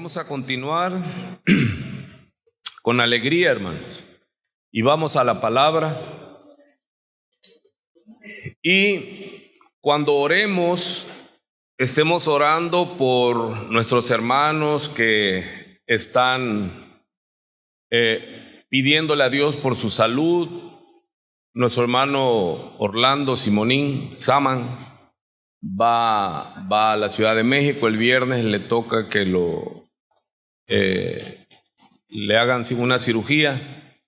Vamos a continuar con alegría, hermanos, y vamos a la palabra. Y cuando oremos, estemos orando por nuestros hermanos que están pidiéndole a Dios por su salud. Nuestro hermano Orlando Simonín Saman va a la Ciudad de México. El viernes le toca que le hagan una cirugía.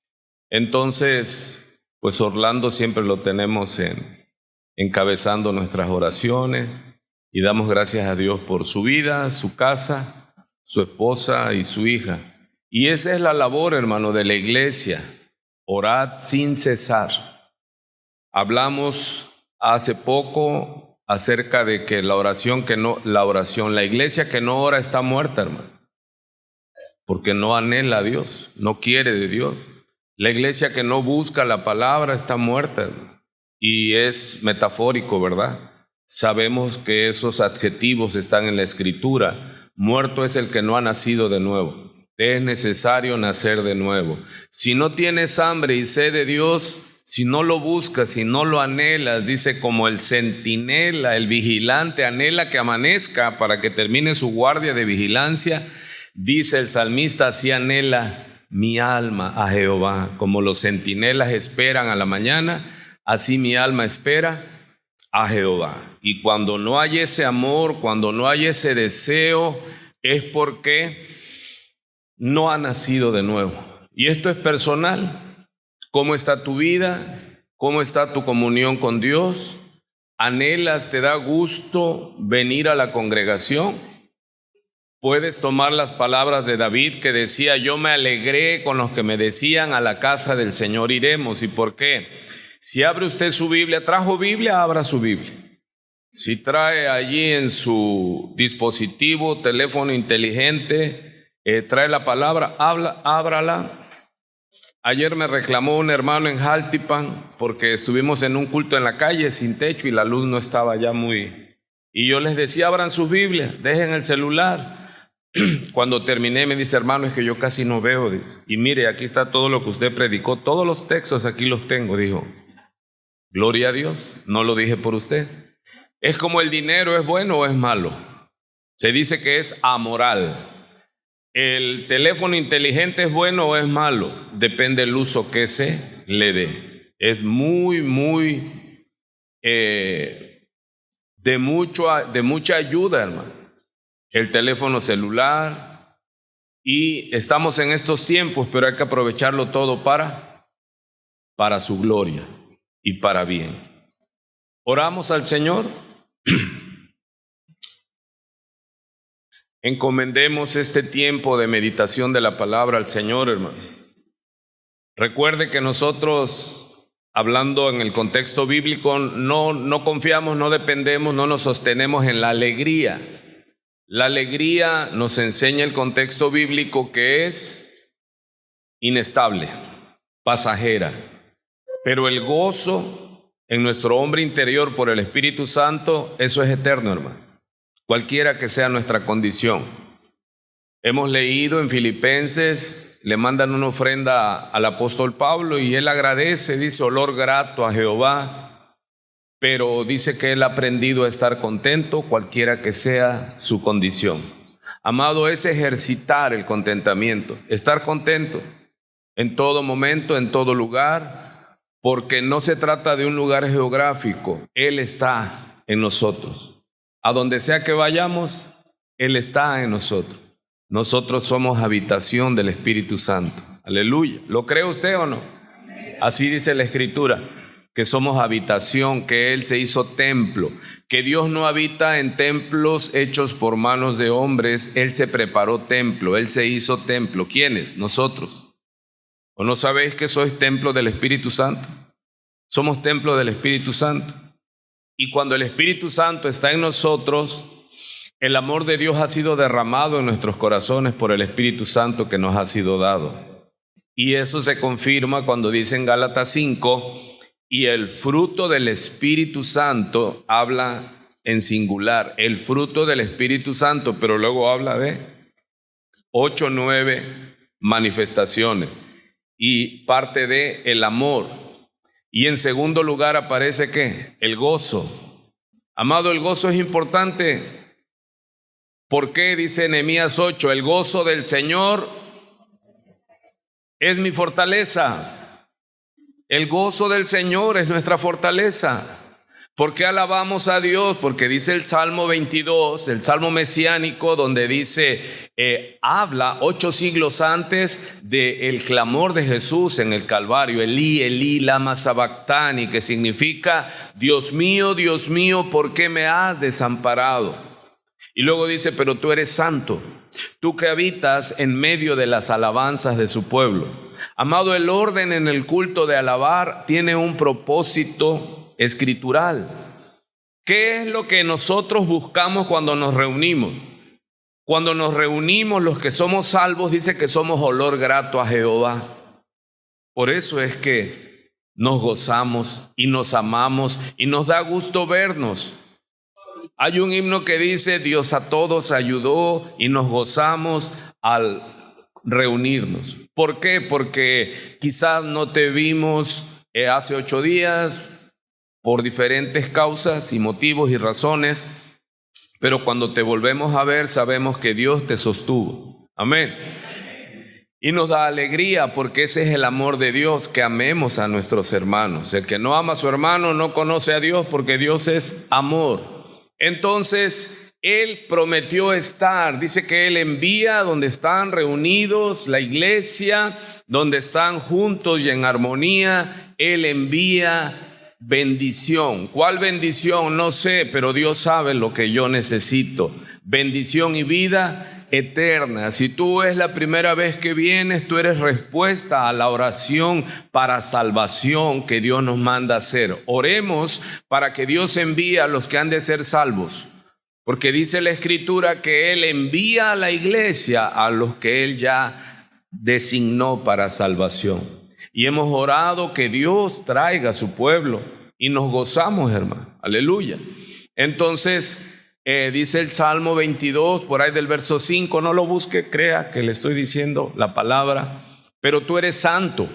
Entonces, pues Orlando siempre lo tenemos encabezando nuestras oraciones y damos gracias a Dios por su vida, su casa, su esposa y su hija. Y esa es la labor, hermano, de la iglesia: orad sin cesar. Hablamos hace poco acerca de que la iglesia que no ora está muerta, hermano, porque no anhela a Dios, no quiere de Dios. La iglesia que no busca la palabra está muerta, hermano. Y es metafórico, ¿verdad? Sabemos que esos adjetivos están en la Escritura. Muerto es el que no ha nacido de nuevo. Te es necesario nacer de nuevo. Si no tienes hambre y sed de Dios, si no lo buscas, si no lo anhelas, dice, como el centinela, el vigilante, anhela que amanezca para que termine su guardia de vigilancia, dice el salmista, así anhela mi alma a Jehová. Como los centinelas esperan a la mañana, así mi alma espera a Jehová. Y cuando no hay ese amor, cuando no hay ese deseo, es porque no ha nacido de nuevo. Y esto es personal. ¿Cómo está tu vida? ¿Cómo está tu comunión con Dios? ¿Anhelas, te da gusto venir a la congregación? Puedes tomar las palabras de David que decía, yo me alegré con los que me decían, a la casa del Señor iremos. ¿Y por qué? Si abre usted su Biblia, ¿trajo Biblia? Abra su Biblia. Si trae allí en su dispositivo, teléfono inteligente, trae la palabra, ábrala. Ayer me reclamó un hermano en Jaltipan porque estuvimos en un culto en la calle sin techo y la luz no estaba ya muy... Y yo les decía, abran sus Biblias, dejen el celular. Cuando terminé me dice, hermano, es que yo casi no veo. Dice, y mire, aquí está todo lo que usted predicó, todos los textos aquí los tengo. Dijo, gloria a Dios, no lo dije por usted. Es como el dinero, ¿es bueno o es malo? Se dice que es amoral. ¿El teléfono inteligente es bueno o es malo? Depende del uso que se le dé. Es muy de mucha ayuda, hermano, el teléfono celular. Y estamos en estos tiempos, pero hay que aprovecharlo todo para su gloria y para bien. Oramos al Señor. Encomendemos este tiempo de meditación de la palabra al Señor, hermano. Recuerde que nosotros, hablando en el contexto bíblico, no confiamos, no dependemos, no nos sostenemos en la alegría. La alegría nos enseña el contexto bíblico que es inestable, pasajera. Pero el gozo en nuestro hombre interior por el Espíritu Santo, eso es eterno, hermano. Cualquiera que sea nuestra condición. Hemos leído en Filipenses, le mandan una ofrenda al apóstol Pablo y él agradece, dice, olor grato a Jehová, pero dice que él ha aprendido a estar contento, cualquiera que sea su condición. Amado, es ejercitar el contentamiento, estar contento en todo momento, en todo lugar, porque no se trata de un lugar geográfico, Él está en nosotros. A donde sea que vayamos, Él está en nosotros. Nosotros somos habitación del Espíritu Santo. Aleluya. ¿Lo cree usted o no? Así dice la Escritura, que somos habitación, que Él se hizo templo, que Dios no habita en templos hechos por manos de hombres. Él se preparó templo, Él se hizo templo. ¿Quiénes? Nosotros. ¿O no sabéis que sois templo del Espíritu Santo? Somos templo del Espíritu Santo. Y cuando el Espíritu Santo está en nosotros, el amor de Dios ha sido derramado en nuestros corazones por el Espíritu Santo que nos ha sido dado. Y eso se confirma cuando dice en Gálatas 5, y el fruto del Espíritu Santo, habla en singular, el fruto del Espíritu Santo, pero luego habla de 8, 9 manifestaciones y parte de el amor. Y en segundo lugar aparece ¿qué? El gozo. Amado, el gozo es importante. ¿Por qué? Dice Nehemías 8, el gozo del Señor es mi fortaleza. El gozo del Señor es nuestra fortaleza. ¿Por qué alabamos a Dios? Porque dice el Salmo 22, el Salmo mesiánico, donde dice, habla 8 siglos antes del clamor de Jesús en el Calvario, Elí, Elí, lama sabactani, que significa, Dios mío, ¿por qué me has desamparado? Y luego dice, pero tú eres santo, tú que habitas en medio de las alabanzas de su pueblo. Amado, el orden en el culto de alabar tiene un propósito escritural. ¿Qué es lo que nosotros buscamos cuando nos reunimos? Cuando nos reunimos, los que somos salvos, dice que somos olor grato a Jehová. Por eso es que nos gozamos y nos amamos y nos da gusto vernos. Hay un himno que dice, Dios a todos ayudó y nos gozamos al reunirnos. ¿Por qué? Porque quizás no te vimos hace 8 días, por diferentes causas y motivos y razones, pero cuando te volvemos a ver sabemos que Dios te sostuvo. Amén. Y nos da alegría porque ese es el amor de Dios, que amemos a nuestros hermanos. El que no ama a su hermano no conoce a Dios, porque Dios es amor. Entonces, Él prometió estar, dice que Él envía donde están reunidos la iglesia, donde están juntos y en armonía, Él envía bendición. ¿Cuál bendición? No sé, pero Dios sabe lo que yo necesito. Bendición y vida eterna. Si tú es la primera vez que vienes, tú eres respuesta a la oración para salvación que Dios nos manda hacer. Oremos para que Dios envíe a los que han de ser salvos, porque dice la Escritura que Él envía a la iglesia a los que Él ya designó para salvación. Y hemos orado que Dios traiga a su pueblo y nos gozamos, hermano. Aleluya. Entonces, dice el Salmo 22, por ahí del verso 5, no lo busque, crea que le estoy diciendo la palabra. Pero tú eres santo.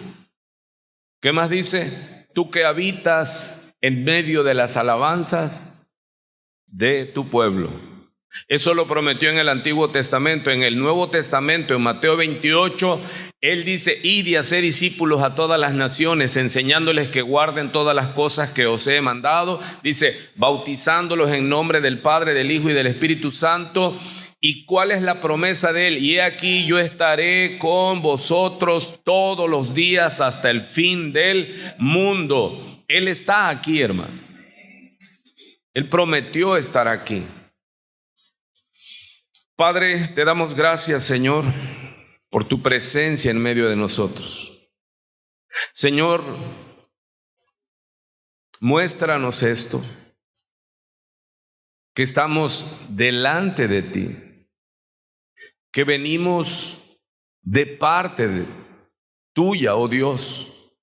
¿Qué más dice? Tú que habitas en medio de las alabanzas de tu pueblo. Eso lo prometió en el Antiguo Testamento. En el Nuevo Testamento, en Mateo 28, Él dice, id y haced discípulos a todas las naciones, enseñándoles que guarden todas las cosas que os he mandado. Dice, bautizándolos en nombre del Padre, del Hijo y del Espíritu Santo. ¿Y cuál es la promesa de Él? Y he aquí, yo estaré con vosotros todos los días hasta el fin del mundo. Él está aquí, hermano. Él prometió estar aquí. Padre, te damos gracias, Señor, por tu presencia en medio de nosotros. Señor, muéstranos esto, que estamos delante de ti, que venimos de parte de tuya, oh Dios,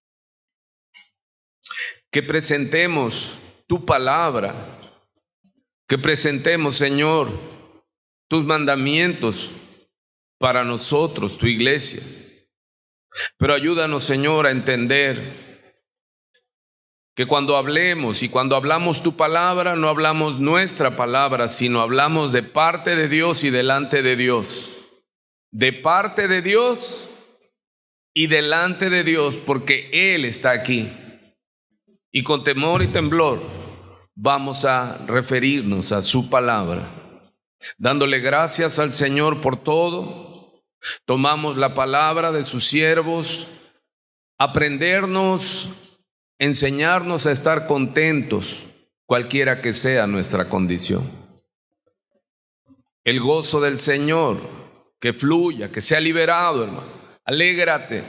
que presentemos tu palabra, que presentemos, Señor, tus mandamientos para nosotros, tu iglesia. Pero ayúdanos, Señor, a entender que cuando hablemos y cuando hablamos tu palabra, no hablamos nuestra palabra, sino hablamos de parte de Dios y delante de Dios. De parte de Dios y delante de Dios, porque Él está aquí. Y con temor y temblor vamos a referirnos a su palabra, dándole gracias al Señor por todo. Tomamos la palabra de sus siervos, aprendernos, enseñarnos a estar contentos, cualquiera que sea nuestra condición. El gozo del Señor, que fluya, que sea liberado, hermano. Alégrate.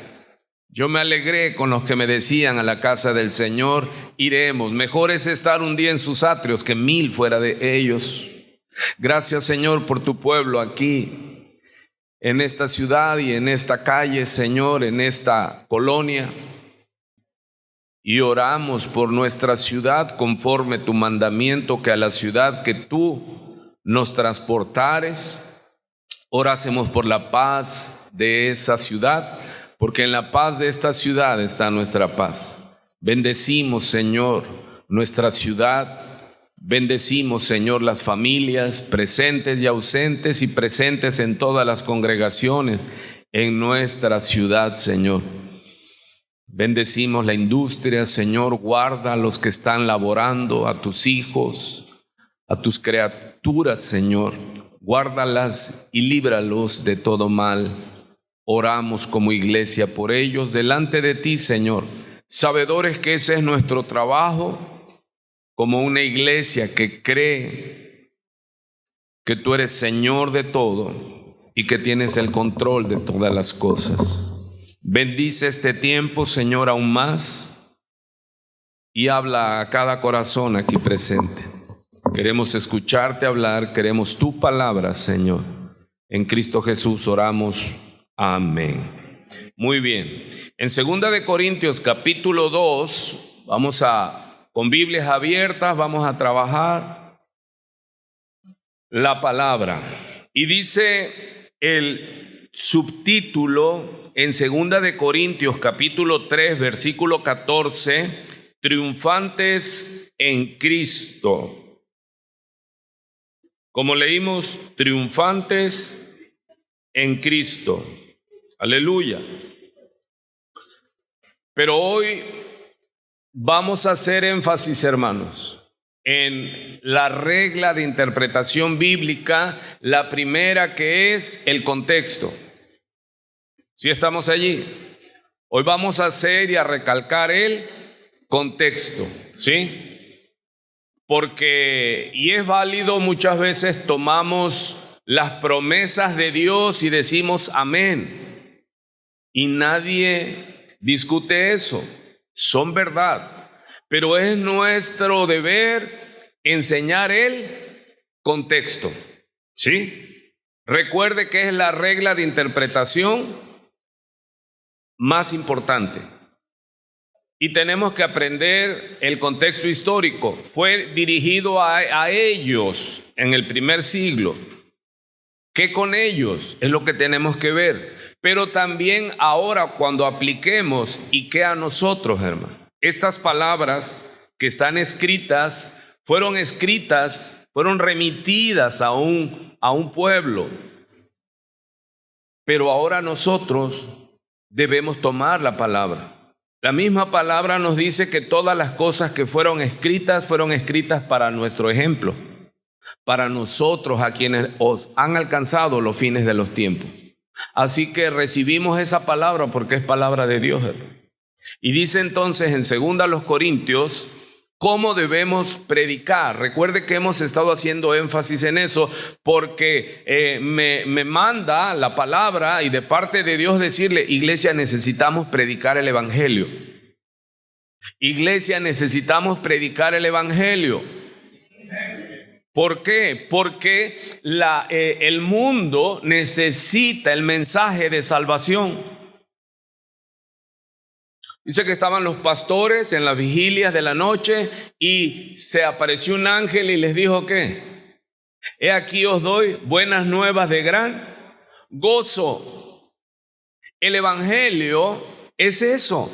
Yo me alegré con los que me decían, a la casa del Señor iremos. Mejor es estar un día en sus atrios que 1000 fuera de ellos. Gracias, Señor, por tu pueblo aquí, en esta ciudad y en esta calle, Señor, en esta colonia. Y oramos por nuestra ciudad conforme tu mandamiento, que a la ciudad que tú nos transportares, Orásemos por la paz de esa ciudad, porque en la paz de esta ciudad está nuestra paz. Bendecimos, Señor, nuestra ciudad. Bendecimos, Señor, las familias presentes y ausentes y presentes en todas las congregaciones en nuestra ciudad, Señor. Bendecimos la industria, Señor. Guarda a los que están laborando, a tus hijos, a tus criaturas, Señor. Guárdalas y líbralos de todo mal. Oramos como iglesia por ellos delante de ti, Señor, sabedores que ese es nuestro trabajo como una iglesia que cree que tú eres Señor de todo y que tienes el control de todas las cosas. Bendice este tiempo, Señor, aún más, y habla a cada corazón aquí presente. Queremos escucharte hablar, queremos tu palabra, Señor. En Cristo Jesús oramos. Amén. Muy bien. En 2 de Corintios capítulo 2, con Biblias abiertas, vamos a trabajar la palabra. Y dice el subtítulo en 2 de Corintios capítulo 3, versículo 14, triunfantes en Cristo. Como leímos, triunfantes en Cristo. Aleluya. Pero hoy vamos a hacer énfasis, hermanos, en la regla de interpretación bíblica, la primera, que es el contexto. ¿Sí estamos allí? Hoy vamos a hacer y a recalcar el contexto, ¿sí? Porque, y es válido, muchas veces tomamos las promesas de Dios y decimos amén. Y nadie discute eso. Son verdad, pero es nuestro deber enseñar el contexto, ¿sí? Recuerde que es la regla de interpretación más importante y tenemos que aprender el contexto histórico. Fue dirigido a ellos en el primer siglo. ¿Qué con ellos? Es lo que tenemos que ver. Pero también ahora cuando apliquemos, ¿y qué a nosotros, hermano? Estas palabras que están escritas, fueron remitidas a un pueblo. Pero ahora nosotros debemos tomar la palabra. La misma palabra nos dice que todas las cosas que fueron escritas para nuestro ejemplo, para nosotros, a quienes os han alcanzado los fines de los tiempos. Así que recibimos esa palabra porque es palabra de Dios. Y dice entonces en 2 Corintios cómo debemos predicar. Recuerde que hemos estado haciendo énfasis en eso porque me manda la palabra y de parte de Dios decirle: iglesia, necesitamos predicar el evangelio. Iglesia, necesitamos predicar el evangelio. ¿Por qué? Porque el mundo necesita el mensaje de salvación. Dice que estaban los pastores en las vigilias de la noche y se apareció un ángel y les dijo ¿qué? He aquí os doy buenas nuevas de gran gozo. El evangelio es eso.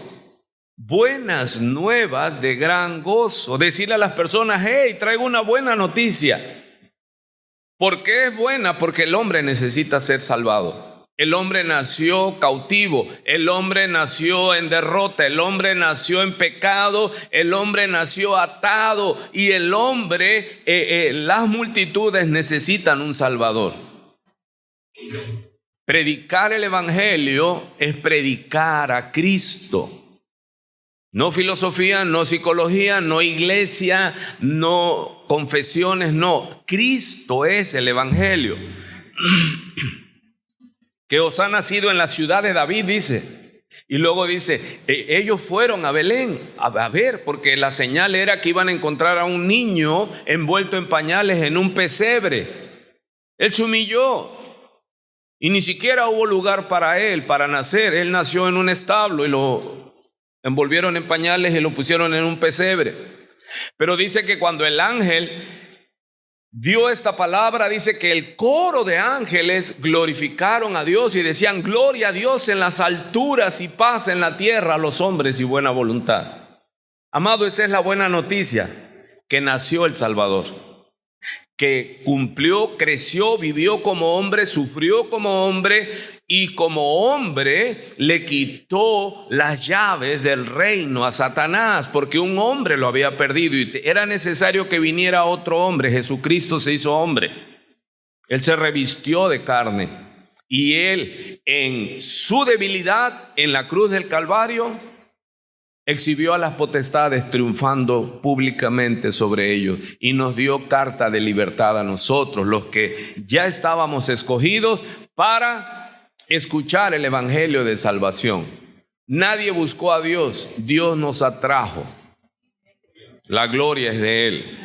Buenas nuevas de gran gozo. Decirle a las personas: hey, traigo una buena noticia. ¿Por qué es buena? Porque el hombre necesita ser salvado. El hombre nació cautivo, el hombre nació en derrota, el hombre nació en pecado, el hombre nació atado y el hombre, las multitudes necesitan un salvador. Predicar el evangelio es predicar a Cristo. No filosofía, no psicología, no iglesia, no confesiones, no. Cristo es el evangelio. Que os ha nacido en la ciudad de David, dice. Y luego dice, ellos fueron a Belén a ver, porque la señal era que iban a encontrar a un niño envuelto en pañales en un pesebre. Él se humilló y ni siquiera hubo lugar para él, para nacer. Él nació en un establo y lo envolvieron en pañales y lo pusieron en un pesebre. Pero dice que cuando el ángel dio esta palabra, dice que el coro de ángeles glorificaron a Dios y decían: gloria a Dios en las alturas y paz en la tierra a los hombres y buena voluntad. Amado, esa es la buena noticia, que nació el Salvador, que cumplió, creció, vivió como hombre, sufrió como hombre, y como hombre le quitó las llaves del reino a Satanás, porque un hombre lo había perdido y era necesario que viniera otro hombre. Jesucristo se hizo hombre, Él se revistió de carne, y Él en su debilidad en la cruz del Calvario exhibió a las potestades, triunfando públicamente sobre ellos, y nos dio carta de libertad a nosotros, los que ya estábamos escogidos para escuchar el evangelio de salvación. Nadie buscó a Dios, Dios nos atrajo. La gloria es de Él.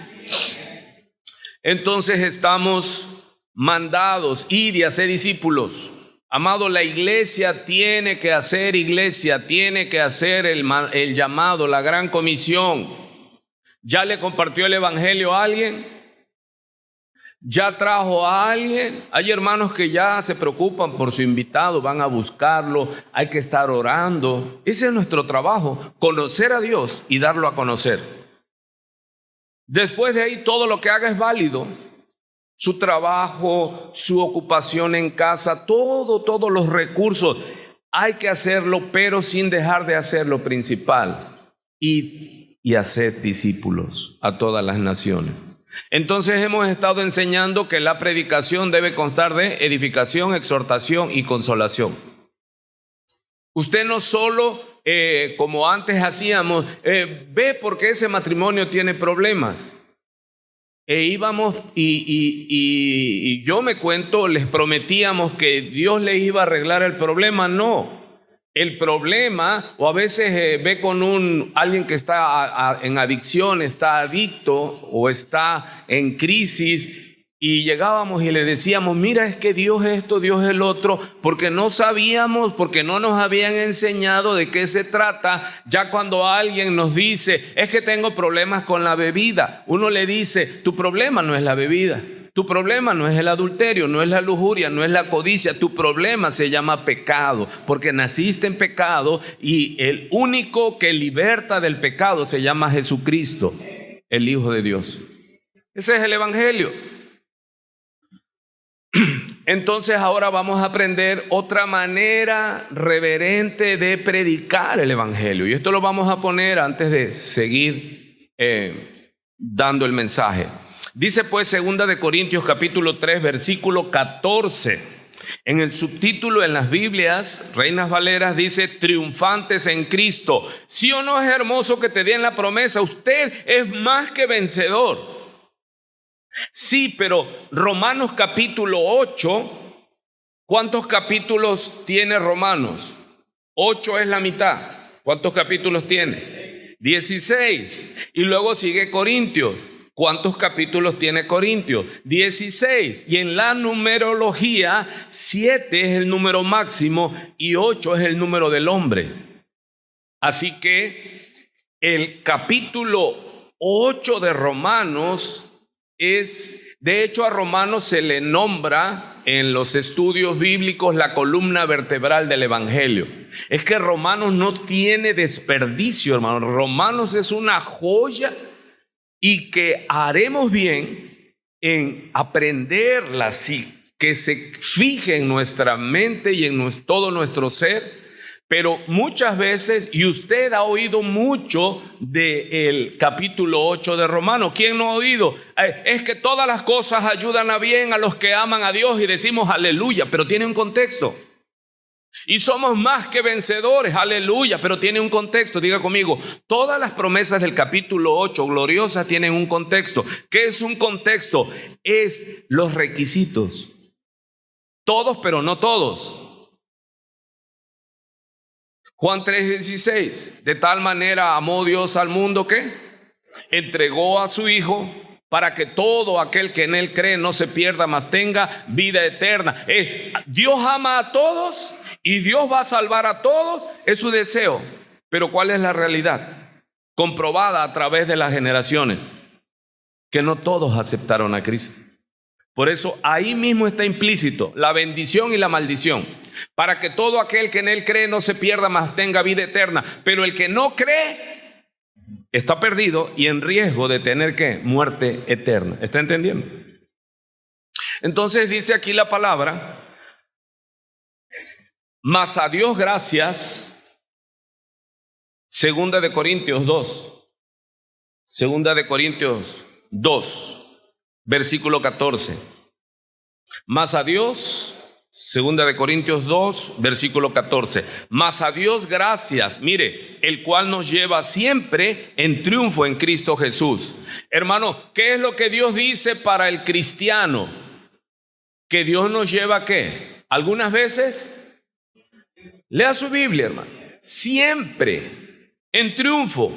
Entonces estamos mandados, ir y hacer discípulos. Amado, la iglesia tiene que hacer iglesia, tiene que hacer el llamado, la gran comisión. ¿Ya le compartió el evangelio a alguien? ¿Ya trajo a alguien? Hay hermanos que ya se preocupan por su invitado, van a buscarlo, hay que estar orando. Ese es nuestro trabajo, conocer a Dios y darlo a conocer. Después de ahí, todo lo que haga es válido. Su trabajo, su ocupación en casa, todos los recursos. Hay que hacerlo, pero sin dejar de hacer lo principal. Y hacer discípulos a todas las naciones. Entonces hemos estado enseñando que la predicación debe constar de edificación, exhortación y consolación. Usted no solo, como antes hacíamos, ve por qué ese matrimonio tiene problemas. Íbamos y yo me cuento, les prometíamos que Dios les iba a arreglar el problema. No. El problema, o a veces ve con alguien que está en adicción, está adicto o está en crisis, y llegábamos y le decíamos: mira, es que Dios es esto, Dios es el otro, porque no sabíamos, porque no nos habían enseñado de qué se trata. Ya cuando alguien nos dice: es que tengo problemas con la bebida, uno le dice: tu problema no es la bebida. Tu problema no es el adulterio, no es la lujuria, no es la codicia. Tu problema se llama pecado, porque naciste en pecado, y el único que liberta del pecado se llama Jesucristo, el Hijo de Dios. Ese es el evangelio. Entonces ahora vamos a aprender otra manera reverente de predicar el evangelio, y esto lo vamos a poner antes de seguir dando el mensaje. Dice pues 2 Corintios capítulo 3 versículo 14. En el subtítulo en las Biblias Reinas Valeras dice: triunfantes en Cristo. ¿Sí o no es hermoso que te den la promesa? Usted es más que vencedor. Sí, pero Romanos capítulo 8, ¿cuántos capítulos tiene Romanos? 8 es la mitad. ¿Cuántos capítulos tiene? 16. Y luego sigue Corintios. ¿Cuántos capítulos tiene Corintios? 16. Y en la numerología, 7 es el número máximo y 8 es el número del hombre. Así que el capítulo 8 de Romanos es, de hecho, a Romanos se le nombra en los estudios bíblicos la columna vertebral del evangelio. Es que Romanos no tiene desperdicio, hermano. Romanos es una joya, y que haremos bien en aprenderla, así que se fije en nuestra mente y en todo nuestro ser. Pero muchas veces, y usted ha oído mucho del capítulo 8 de Romanos. ¿Quién no ha oído? Es que todas las cosas ayudan a bien a los que aman a Dios, y decimos aleluya, pero tiene un contexto. Y somos más que vencedores, aleluya, pero tiene un contexto. Diga conmigo: todas las promesas del capítulo 8 gloriosas tienen un contexto. ¿Qué es un contexto? Es los requisitos. Todos, pero no todos. Juan 3:16: de tal manera amó Dios al mundo que entregó a su Hijo, para que todo aquel que en Él cree no se pierda, mas tenga vida eterna. Dios ama a todos y Dios va a salvar a todos, es su deseo. Pero ¿cuál es la realidad? Comprobada a través de las generaciones. que no todos aceptaron a Cristo. Por eso ahí mismo está implícito la bendición y la maldición, para que todo aquel que en Él cree no se pierda, mas tenga vida eterna. Pero el que no cree está perdido y en riesgo de tener ¿qué? Muerte eterna. ¿Está entendiendo? Entonces dice aquí la palabra, mas a Dios gracias, segunda de Corintios 2, segunda de Corintios 2, versículo 14. Mas a Dios, segunda de Corintios 2, versículo 14. Mas a Dios gracias, mire, el cual nos lleva siempre en triunfo en Cristo Jesús. Hermano, ¿qué es lo que Dios dice para el cristiano? Que Dios nos lleva ¿qué? Algunas veces, lea su Biblia, hermano, siempre en triunfo.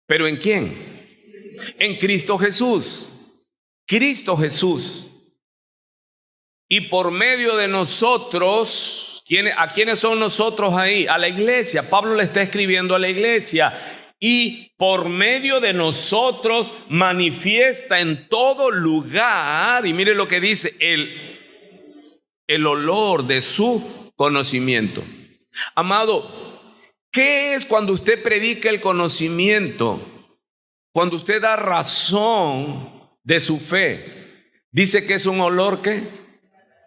¿Pero en quién? En Cristo Jesús. Cristo Jesús. Y por medio de nosotros, ¿a quiénes son nosotros ahí? A la iglesia. Pablo le está escribiendo a la iglesia. Y por medio de nosotros manifiesta en todo lugar, y mire lo que dice, el olor de su conocimiento. Amado, ¿qué es cuando usted predica el conocimiento? Cuando usted da razón de su fe. Dice que es un olor ¿qué?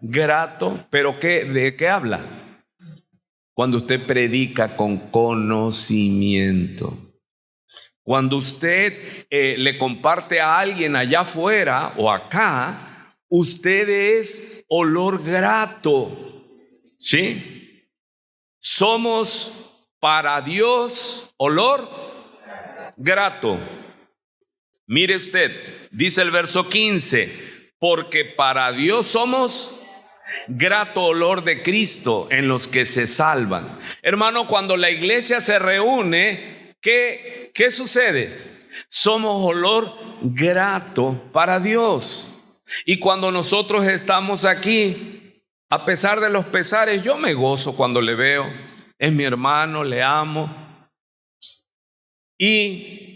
Grato, pero ¿de qué habla? Cuando usted predica con conocimiento. Cuando usted le comparte a alguien allá afuera o acá, usted es olor grato. ¿Sí? Somos para Dios olor grato. Mire usted, dice el verso 15, porque para Dios somos grato olor de Cristo en los que se salvan. Hermano, cuando la iglesia se reúne, ¿qué sucede? Somos olor grato para Dios. Y cuando nosotros estamos aquí, a pesar de los pesares, yo me gozo cuando le veo. Es mi hermano, le amo. Y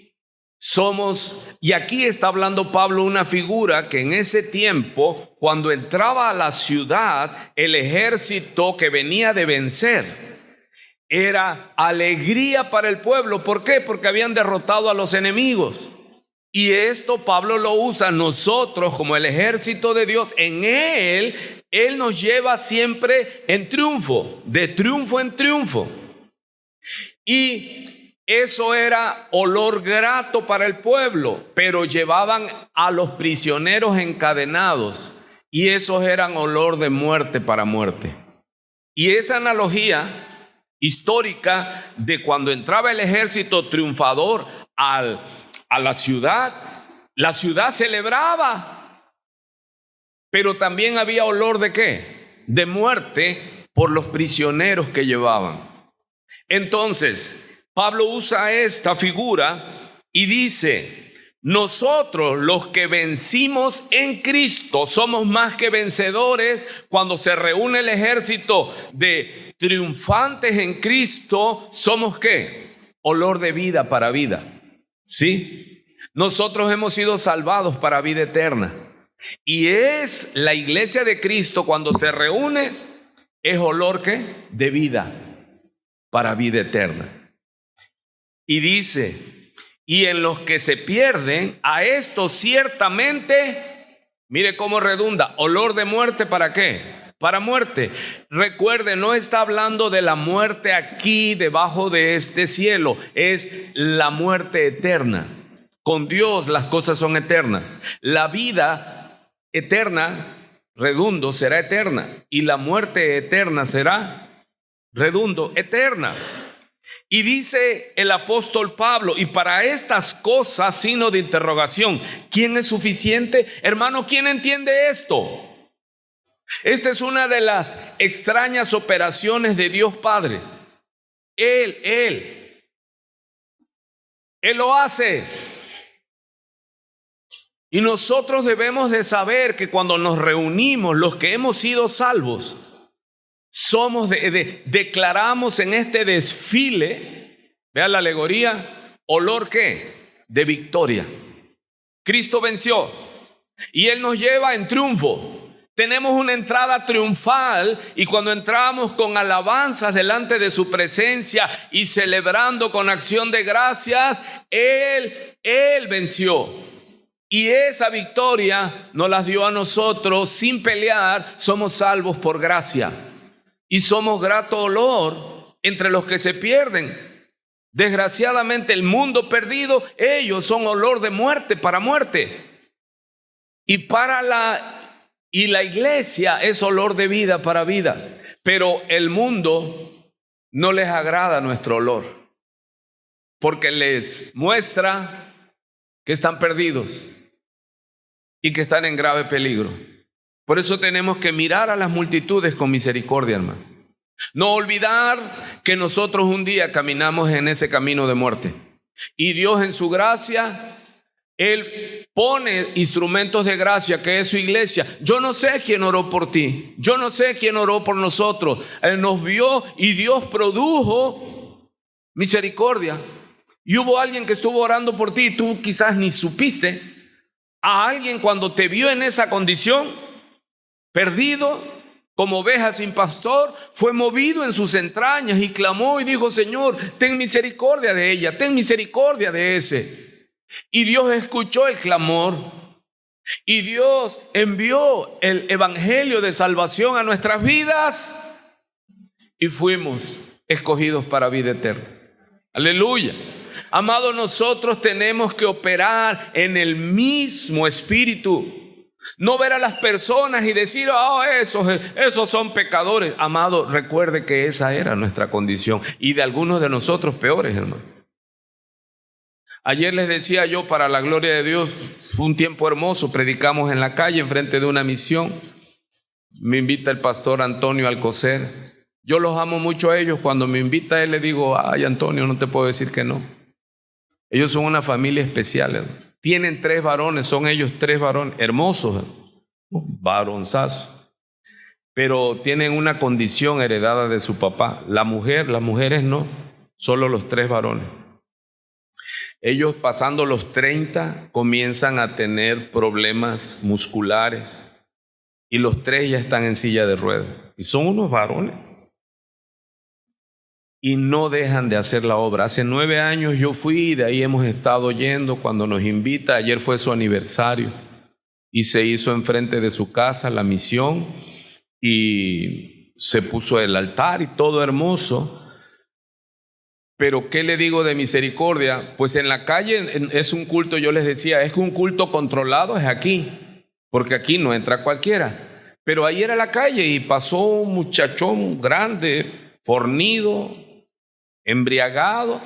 aquí está hablando Pablo una figura que en ese tiempo, cuando entraba a la ciudad, el ejército que venía de vencer, era alegría para el pueblo. ¿Por qué? Porque habían derrotado a los enemigos. Y esto Pablo lo usa nosotros como el ejército de Dios. En Él nos lleva siempre en triunfo, de triunfo en triunfo. Y eso era olor grato para el pueblo, pero llevaban a los prisioneros encadenados y esos eran olor de muerte para muerte. Y esa analogía histórica de cuando entraba el ejército triunfador a la ciudad celebraba, pero también había olor de ¿qué? De muerte por los prisioneros que llevaban. Entonces, Pablo usa esta figura y dice, nosotros los que vencimos en Cristo somos más que vencedores. Cuando se reúne el ejército de triunfantes en Cristo, ¿somos qué? Olor de vida para vida. ¿Sí? Nosotros hemos sido salvados para vida eterna. Y es la iglesia de Cristo cuando se reúne, es olor ¿qué? De vida para vida eterna. Y dice, y en los que se pierden, a estos ciertamente, mire cómo redunda, olor de muerte, ¿para qué? Para muerte. Recuerde, no está hablando de la muerte aquí debajo de este cielo, es la muerte eterna. Con Dios las cosas son eternas. La vida eterna, redundo, será eterna, y la muerte eterna será, redundo, eterna. Y dice el apóstol Pablo, y para estas cosas, signo de interrogación, ¿quién es suficiente? Hermano, ¿quién entiende esto? Esta es una de las extrañas operaciones de Dios Padre. Él lo hace. Y nosotros debemos de saber que cuando nos reunimos, los que hemos sido salvos, declaramos en este desfile, vea la alegoría, olor ¿qué? De victoria. Cristo venció y Él nos lleva en triunfo. Tenemos una entrada triunfal y cuando entramos con alabanzas delante de su presencia y celebrando con acción de gracias, Él venció. Y esa victoria nos la dio a nosotros sin pelear. Somos salvos por gracia y somos grato olor entre los que se pierden. Desgraciadamente el mundo perdido, ellos son olor de muerte para muerte. Y la iglesia es olor de vida para vida. Pero el mundo no les agrada nuestro olor, porque les muestra que están perdidos y que están en grave peligro. Por eso tenemos que mirar a las multitudes con misericordia, hermano. No olvidar que nosotros un día caminamos en ese camino de muerte. Y Dios en su gracia, Él pone instrumentos de gracia, que es su iglesia. Yo no sé quién oró por ti. Yo no sé quién oró por nosotros. Él nos vio y Dios produjo misericordia. Y hubo alguien que estuvo orando por ti y tú quizás ni supiste. A alguien cuando te vio en esa condición, perdido, como oveja sin pastor, fue movido en sus entrañas y clamó y dijo: Señor, ten misericordia de ella, ten misericordia de ese. Y Dios escuchó el clamor y Dios envió el evangelio de salvación a nuestras vidas y fuimos escogidos para vida eterna. Aleluya. Amados, nosotros tenemos que operar en el mismo espíritu. No ver a las personas y decir: esos son pecadores. Amado, recuerde que esa era nuestra condición y de algunos de nosotros peores, hermano. Ayer les decía yo, para la gloria de Dios, fue un tiempo hermoso. Predicamos en la calle enfrente de una misión. Me invita el pastor Antonio Alcocer. Yo los amo mucho a ellos. Cuando me invita a él, le digo: ay, Antonio, no te puedo decir que no. Ellos son una familia especial, hermano. Tienen 3 varones, son ellos 3 varones, hermosos, varonzazos. Pero tienen una condición heredada de su papá. Las mujeres no, solo los 3 varones. Ellos, pasando los 30, comienzan a tener problemas musculares y los 3 ya están en silla de ruedas. Y son unos varones. Y no dejan de hacer la obra. Hace 9 años yo fui, de ahí hemos estado yendo cuando nos invita. Ayer fue su aniversario y se hizo enfrente de su casa la misión y se puso el altar y todo hermoso. Pero ¿qué le digo de misericordia? Pues en la calle es un culto, yo les decía, es que un culto controlado es aquí, porque aquí no entra cualquiera. Pero ahí era la calle y pasó un muchachón grande, fornido, embriagado,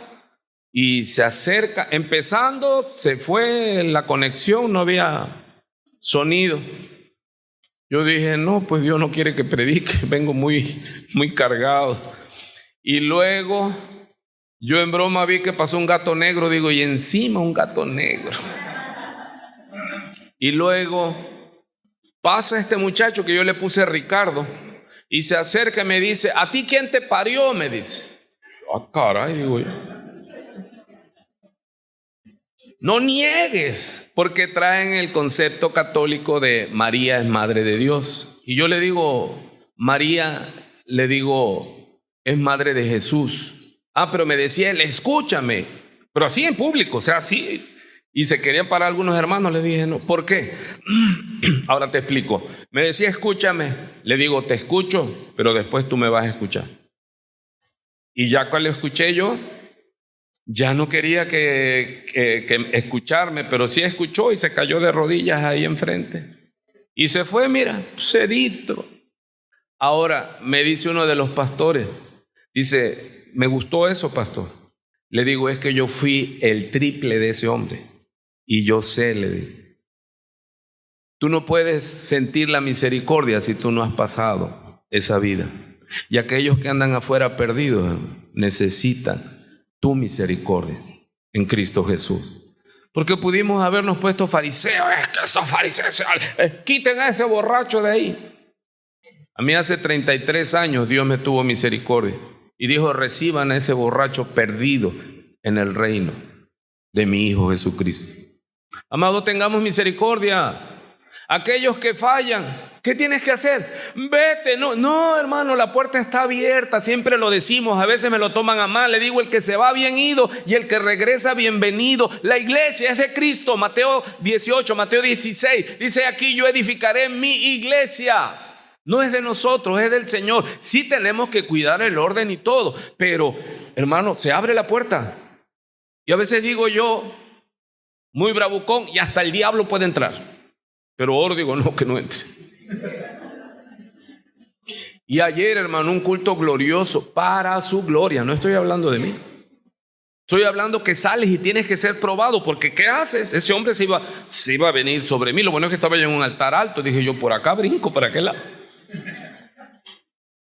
y se acerca. Empezando, se fue la conexión, no había sonido. Yo dije: no, pues Dios no quiere que predique, vengo muy cargado. Y luego yo en broma vi que pasó un gato negro, digo, y encima un gato negro. Y luego pasa este muchacho que yo le puse Ricardo y se acerca y me dice: ¿a ti quién te parió? Me dice. Ah, caray, digo yo. No niegues, porque traen el concepto católico de María es madre de Dios. Y yo le digo: María, le digo, es madre de Jesús. Ah, pero me decía él: escúchame, pero así en público, o sea, así. Y se querían parar algunos hermanos, le dije: no. ¿Por qué? Ahora te explico. Me decía: escúchame. Le digo: te escucho, pero después tú me vas a escuchar. Y ya cuando escuché yo, ya no quería que escucharme, pero sí escuchó y se cayó de rodillas ahí enfrente. Y se fue, mira, sedito. Ahora me dice uno de los pastores, dice: me gustó eso, pastor. Le digo: es que yo fui el triple de ese hombre. Y yo sé, le digo. Tú no puedes sentir la misericordia si tú no has pasado esa vida. Y aquellos que andan afuera perdidos necesitan tu misericordia en Cristo Jesús. Porque pudimos habernos puesto fariseos. Es que esos fariseos, quiten a ese borracho de ahí. A mí hace 33 años Dios me tuvo misericordia y dijo: reciban a ese borracho perdido en el reino de mi Hijo Jesucristo. Amado, tengamos misericordia. Aquellos que fallan, ¿qué tienes que hacer? Vete. No, hermano, la puerta está abierta. Siempre lo decimos, a veces me lo toman a mal. Le digo, el que se va bien ido y el que regresa bienvenido. La iglesia es de Cristo. Mateo 18, Mateo 16. Dice aquí, yo edificaré mi iglesia. No es de nosotros, es del Señor. Sí tenemos que cuidar el orden y todo, pero, hermano, se abre la puerta. Y a veces digo yo, muy bravucón, y hasta el diablo puede entrar. Pero ahora digo, no, que no entre. Y ayer, hermano, un culto glorioso para su gloria. No estoy hablando de mí. Estoy hablando que sales y tienes que ser probado, porque ¿qué haces? Ese hombre se iba a venir sobre mí. Lo bueno es que estaba yo en un altar alto. Dije yo, por acá brinco, ¿para qué lado?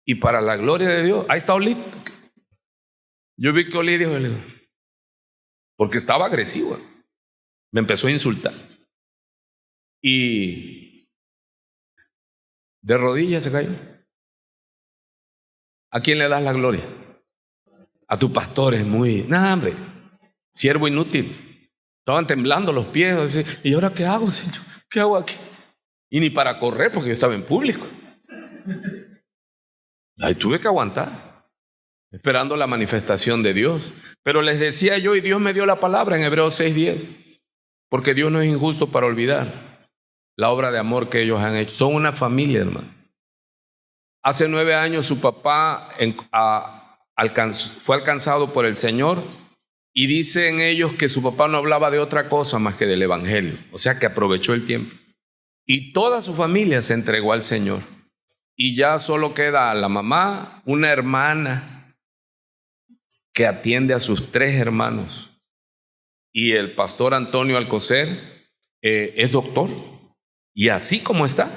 Y para la gloria de Dios, ahí está Oli. Yo vi que Oli dijo, porque estaba agresivo. Me empezó a insultar. Y de rodillas se cayó. ¿A quién le das la gloria? A tu pastor. Es muy, hombre, siervo inútil. Estaban temblando los pies. ¿Y ahora qué hago, Señor? ¿Qué hago aquí? Y ni para correr, porque yo estaba en público. Ahí tuve que aguantar, esperando la manifestación de Dios. Pero les decía yo, y Dios me dio la palabra en Hebreos 6:10, porque Dios no es injusto para olvidar la obra de amor que ellos han hecho. Son una familia, hermano. Hace 9 años su papá fue alcanzado por el Señor, y dicen ellos que su papá no hablaba de otra cosa más que del evangelio. O sea que aprovechó el tiempo. Y toda su familia se entregó al Señor. Y ya solo queda la mamá, una hermana que atiende a sus 3 hermanos. Y el pastor Antonio Alcocer es doctor. Y así como está.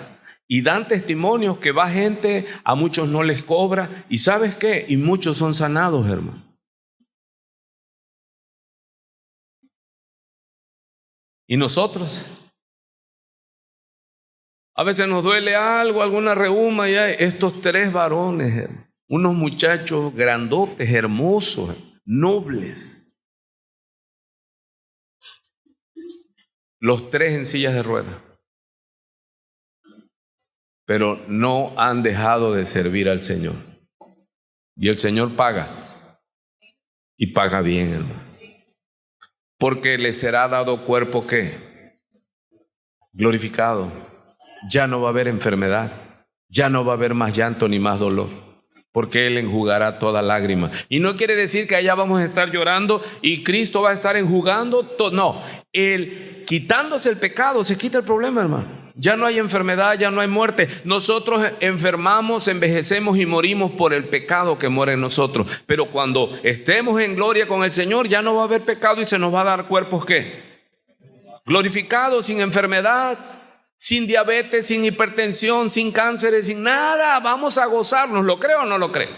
Y dan testimonios que va gente, a muchos no les cobra. ¿Y sabes qué? Y muchos son sanados, hermano. ¿Y nosotros? A veces nos duele algo, alguna reuma, y hay estos 3 varones, unos muchachos grandotes, hermosos, nobles. Los 3 en sillas de ruedas. Pero no han dejado de servir al Señor. Y el Señor paga. Y paga bien, hermano. Porque les será dado cuerpo, ¿qué? Glorificado. Ya no va a haber enfermedad. Ya no va a haber más llanto ni más dolor. Porque Él enjugará toda lágrima. Y no quiere decir que allá vamos a estar llorando y Cristo va a estar enjugando todo. No, Él quitándose el pecado, se quita el problema, hermano. Ya no hay enfermedad, ya no hay muerte. Nosotros enfermamos, envejecemos y morimos por el pecado que muere en nosotros. Pero cuando estemos en gloria con el Señor, ya no va a haber pecado y se nos va a dar cuerpos, ¿qué? Glorificados, sin enfermedad, sin diabetes, sin hipertensión, sin cánceres, sin nada. Vamos a gozarnos. ¿Lo creo o no lo creo?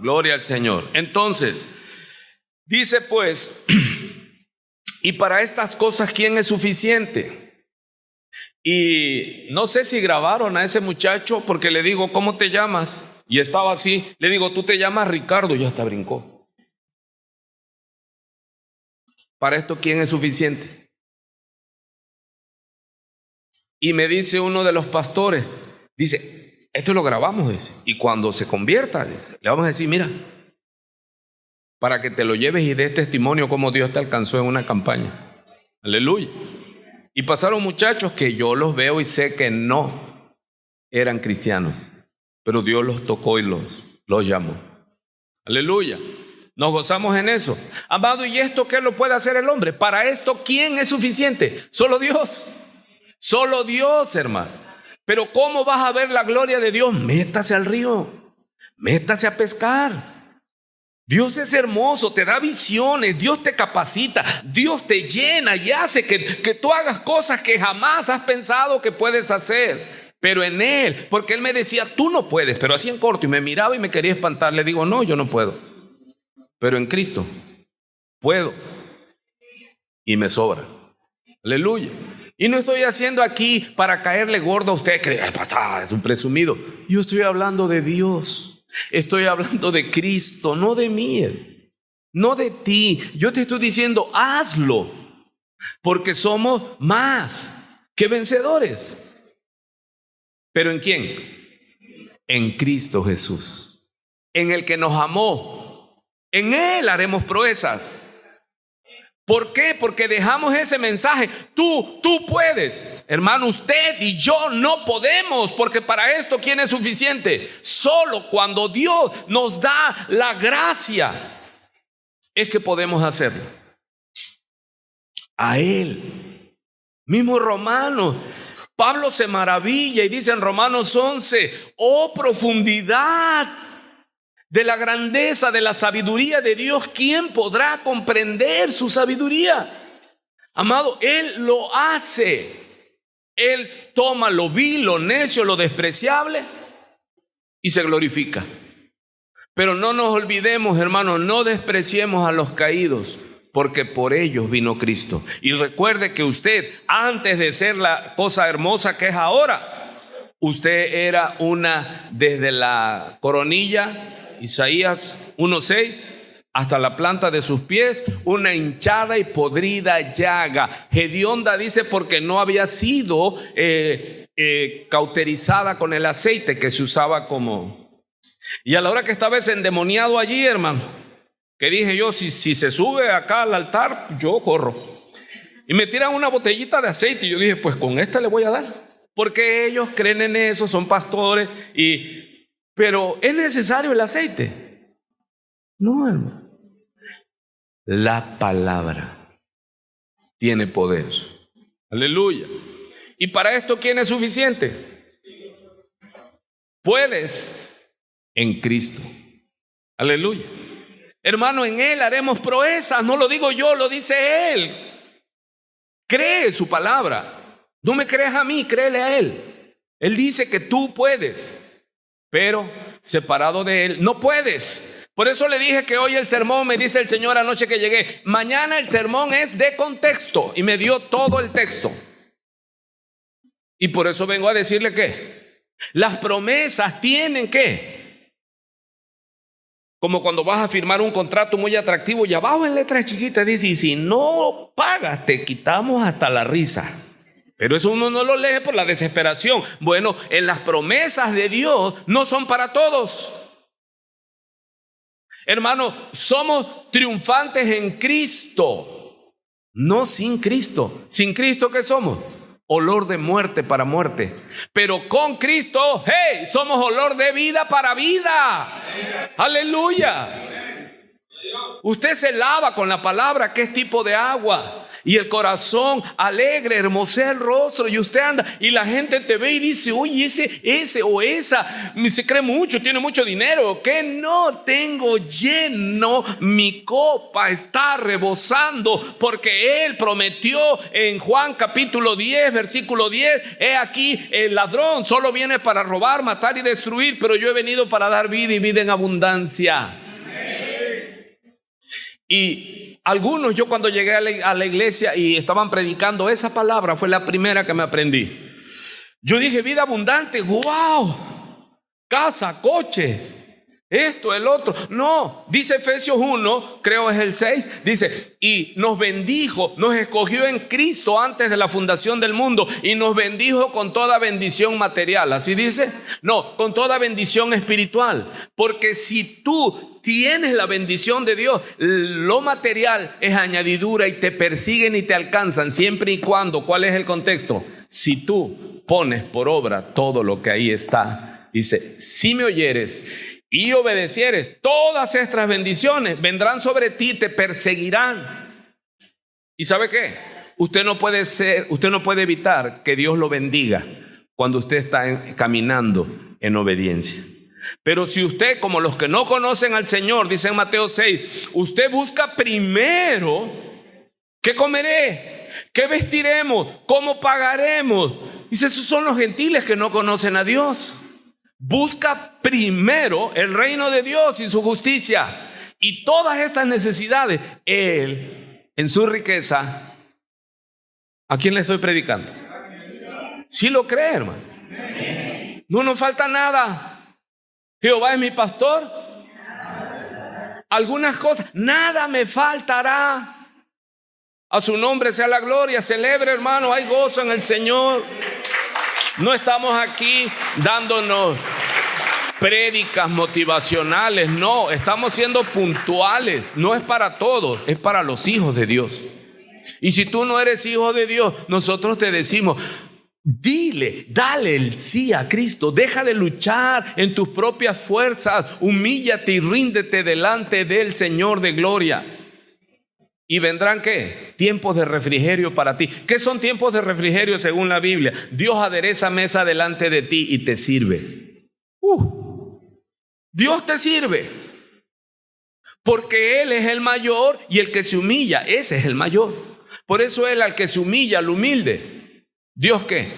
Gloria al Señor. Entonces, dice pues, y para estas cosas, ¿quién es suficiente? Y no sé si grabaron a ese muchacho, porque le digo, ¿cómo te llamas? Y estaba así, le digo, tú te llamas Ricardo, y hasta brincó. Para esto, ¿quién es suficiente? Y me dice uno de los pastores, dice, esto lo grabamos, dice, y cuando se convierta, dice, le vamos a decir, mira, para que te lo lleves y des testimonio cómo Dios te alcanzó en una campaña. Aleluya. Y pasaron muchachos que yo los veo y sé que no eran cristianos, pero Dios los tocó y los llamó. Aleluya. Nos gozamos en eso. Amado, ¿y esto qué lo puede hacer el hombre? Para esto, ¿quién es suficiente? Solo Dios. Solo Dios, hermano. Pero ¿cómo vas a ver la gloria de Dios? Métase al río. Métase a pescar. Dios es hermoso, te da visiones, Dios te capacita, Dios te llena y hace que tú hagas cosas que jamás has pensado que puedes hacer. Pero en Él, porque Él me decía, tú no puedes, pero así en corto, y me miraba y me quería espantar. Le digo, no, yo no puedo. Pero en Cristo puedo y me sobra. Aleluya. Y no estoy haciendo aquí para caerle gordo a usted, que es un presumido. Yo estoy hablando de Dios. Estoy hablando de Cristo, no de mí, no de ti. Yo te estoy diciendo, hazlo. porque somos más que vencedores. ¿Pero en quién? En Cristo Jesús, en el que nos amó. En Él haremos proezas. ¿Por qué? Porque dejamos ese mensaje. Tú puedes. Hermano, usted y yo no podemos, porque para esto, ¿quién es suficiente? Solo cuando Dios nos da la gracia es que podemos hacerlo. A Él. Mismo Romanos. Pablo se maravilla y dice en Romanos 11, oh profundidad de la grandeza, de la sabiduría de Dios, ¿quién podrá comprender su sabiduría? Amado, Él lo hace. Él toma lo vil, lo necio, lo despreciable y se glorifica. Pero no nos olvidemos, hermanos, no despreciemos a los caídos, porque por ellos vino Cristo. Y recuerde que usted, antes de ser la cosa hermosa que es ahora, usted era desde la coronilla, Isaías 1:6, hasta la planta de sus pies, una hinchada y podrida llaga. Hedionda dice porque no había sido cauterizada con el aceite que se usaba como. Y a la hora que estaba ese endemoniado allí, hermano, que dije yo, si se sube acá al altar, yo corro. Y me tiran una botellita de aceite y yo dije, pues con esta le voy a dar. Porque ellos creen en eso, son pastores pero ¿es necesario el aceite? No, hermano. La palabra tiene poder. Aleluya. ¿Y para esto quién es suficiente? Puedes en Cristo. Aleluya. Hermano, en Él haremos proezas. No lo digo yo, lo dice Él. Cree su palabra. No me creas a mí, créele a Él. Él dice que tú puedes. Pero separado de Él no puedes. Por eso le dije que hoy el sermón, me dice el Señor anoche que llegué, mañana el sermón es de contexto, y me dio todo el texto. Y por eso vengo a decirle que las promesas tienen que, como cuando vas a firmar un contrato muy atractivo y abajo en letras chiquitas dice, y si no pagas te quitamos hasta la risa. Pero eso uno no lo lee por la desesperación. Bueno, en las promesas de Dios no son para todos. Hermano, somos triunfantes en Cristo, no sin Cristo. ¿Sin Cristo qué somos? Olor de muerte para muerte. Pero con Cristo, hey, somos olor de vida para vida. Aleluya. Usted se lava con la palabra, que es tipo de agua. Y el corazón alegre, hermosea el rostro, y usted anda y la gente te ve y dice, oye, ese o esa se cree mucho, tiene mucho dinero. Que no, tengo lleno, mi copa está rebosando, porque Él prometió en Juan capítulo 10, versículo 10, he aquí el ladrón solo viene para robar, matar y destruir, pero yo he venido para dar vida y vida en abundancia. Y algunos, yo cuando llegué a la iglesia y estaban predicando esa palabra, fue la primera que me aprendí. Yo dije, vida abundante, wow, casa, coche, esto, el otro. No, dice Efesios 1, creo es el 6, dice, y nos bendijo, nos escogió en Cristo antes de la fundación del mundo y nos bendijo con toda bendición material. ¿Así dice? No, con toda bendición espiritual. Porque si tú tienes la bendición de Dios, lo material es añadidura y te persiguen y te alcanzan siempre y cuando, ¿cuál es el contexto? Si tú pones por obra todo lo que ahí está. Dice, si me oyeres y obedecieres, todas estas bendiciones vendrán sobre ti, te perseguirán. ¿Y sabe qué? Usted no puede evitar que Dios lo bendiga cuando usted está caminando en obediencia. Pero si usted, como los que no conocen al Señor, dice en Mateo 6, usted busca primero, ¿qué comeré? ¿Qué vestiremos? ¿Cómo pagaremos? Dice, esos son los gentiles que no conocen a Dios. Busca primero el reino de Dios y su justicia, y todas estas necesidades, Él, en su riqueza. ¿A quién le estoy predicando? ¿Sí lo cree, hermano? No nos falta nada. Jehová es mi pastor. Algunas cosas, nada me faltará. A su nombre sea la gloria. Celebre, hermano, hay gozo en el Señor. No estamos aquí dándonos prédicas motivacionales, no, estamos siendo puntuales. No es para todos, es para los hijos de Dios. Y si tú no eres hijo de Dios, nosotros te decimos: dale el sí a Cristo. Deja de luchar en tus propias fuerzas. Humíllate y ríndete delante del Señor de gloria. ¿Y vendrán qué? Tiempos de refrigerio para ti. ¿Qué son tiempos de refrigerio según la Biblia? Dios adereza mesa delante de ti y te sirve. Dios te sirve. Porque Él es el mayor y el que se humilla, ese es el mayor. Por eso Él al que se humilla, al humilde, ¿Dios qué?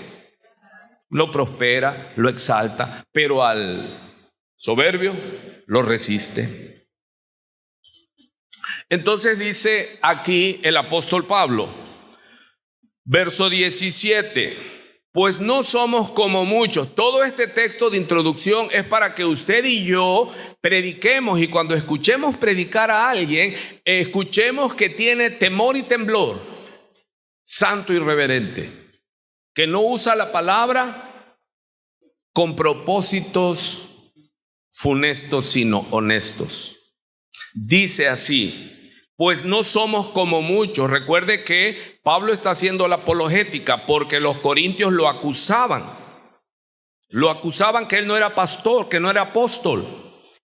Lo prospera, lo exalta, pero al soberbio lo resiste. Entonces dice aquí el apóstol Pablo, verso 17, pues no somos como muchos. Todo este texto de introducción es para que usted y yo prediquemos, y cuando escuchemos predicar a alguien, escuchemos que tiene temor y temblor, santo y reverente, que no usa la palabra con propósitos funestos, sino honestos. Dice así: pues no somos como muchos. Recuerde que Pablo está haciendo la apologética porque los corintios lo acusaban. Lo acusaban que él no era pastor, que no era apóstol.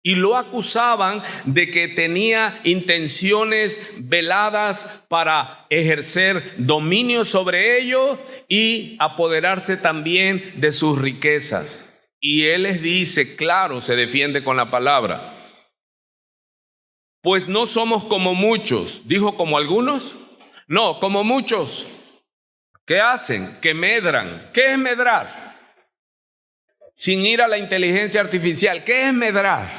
Y lo acusaban de que tenía intenciones veladas para ejercer dominio sobre ellos y apoderarse también de sus riquezas. Y él les dice, claro, se defiende con la palabra: pues no somos como muchos. ¿Dijo como algunos? No, como muchos. ¿Qué hacen? Que medran. ¿Qué es medrar? Sin ir a la inteligencia artificial, ¿qué es medrar?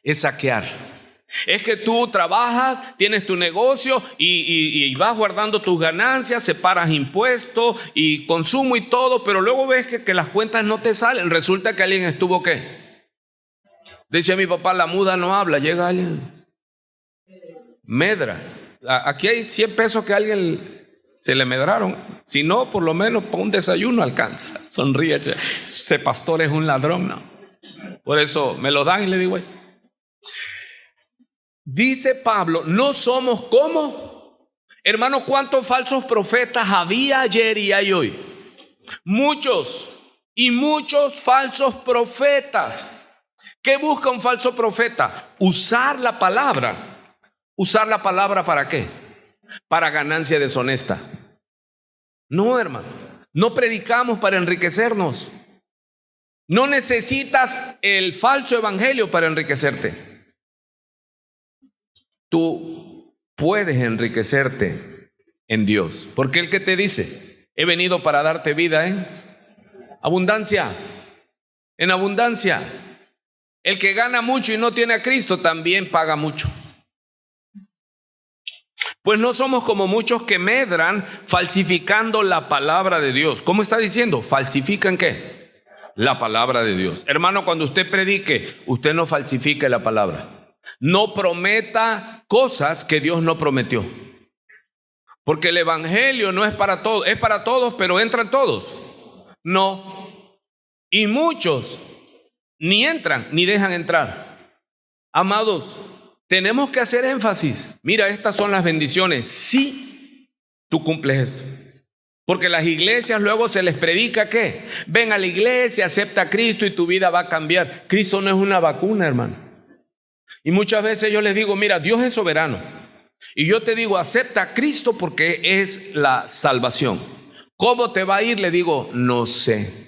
Es saquear. Es que tú trabajas, tienes tu negocio y vas guardando tus ganancias, separas impuestos y consumo y todo, pero luego ves que las cuentas no te salen. Resulta que alguien estuvo, ¿qué? Decía mi papá, la muda no habla. Llega alguien, medra. Aquí hay 100 pesos que a alguien se le medraron. Si no, por lo menos para un desayuno alcanza. Sonríe. Ese pastor es un ladrón, ¿no? Por eso me lo dan y le digo: dice Pablo, no somos como. Hermano, ¿cuántos falsos profetas había ayer y hay hoy? Muchos. Y muchos falsos profetas. ¿Qué busca un falso profeta? Usar la palabra. ¿Usar la palabra para qué? Para ganancia deshonesta. No, hermano. No predicamos para enriquecernos. No necesitas el falso evangelio para enriquecerte. Tú puedes enriquecerte en Dios. Porque el que te dice: he venido para darte vida en abundancia. En abundancia. El que gana mucho y no tiene a Cristo también paga mucho. Pues no somos como muchos que medran falsificando la palabra de Dios. ¿Cómo está diciendo? ¿Falsifican qué? La palabra de Dios. Hermano, cuando usted predique, usted no falsifique la palabra. No prometa cosas que Dios no prometió. Porque el evangelio no es para todos. Es para todos, pero ¿entran todos? No. Y muchos ni entran ni dejan entrar. Amados, tenemos que hacer énfasis. Mira, estas son las bendiciones si tú cumples esto. Porque las iglesias luego se les predica ¿qué? Ven a la iglesia, acepta a Cristo y tu vida va a cambiar. Cristo no es una vacuna, hermano. Y muchas veces yo les digo, mira, Dios es soberano. Y yo te digo, acepta a Cristo porque es la salvación. ¿Cómo te va a ir? Le digo, no sé.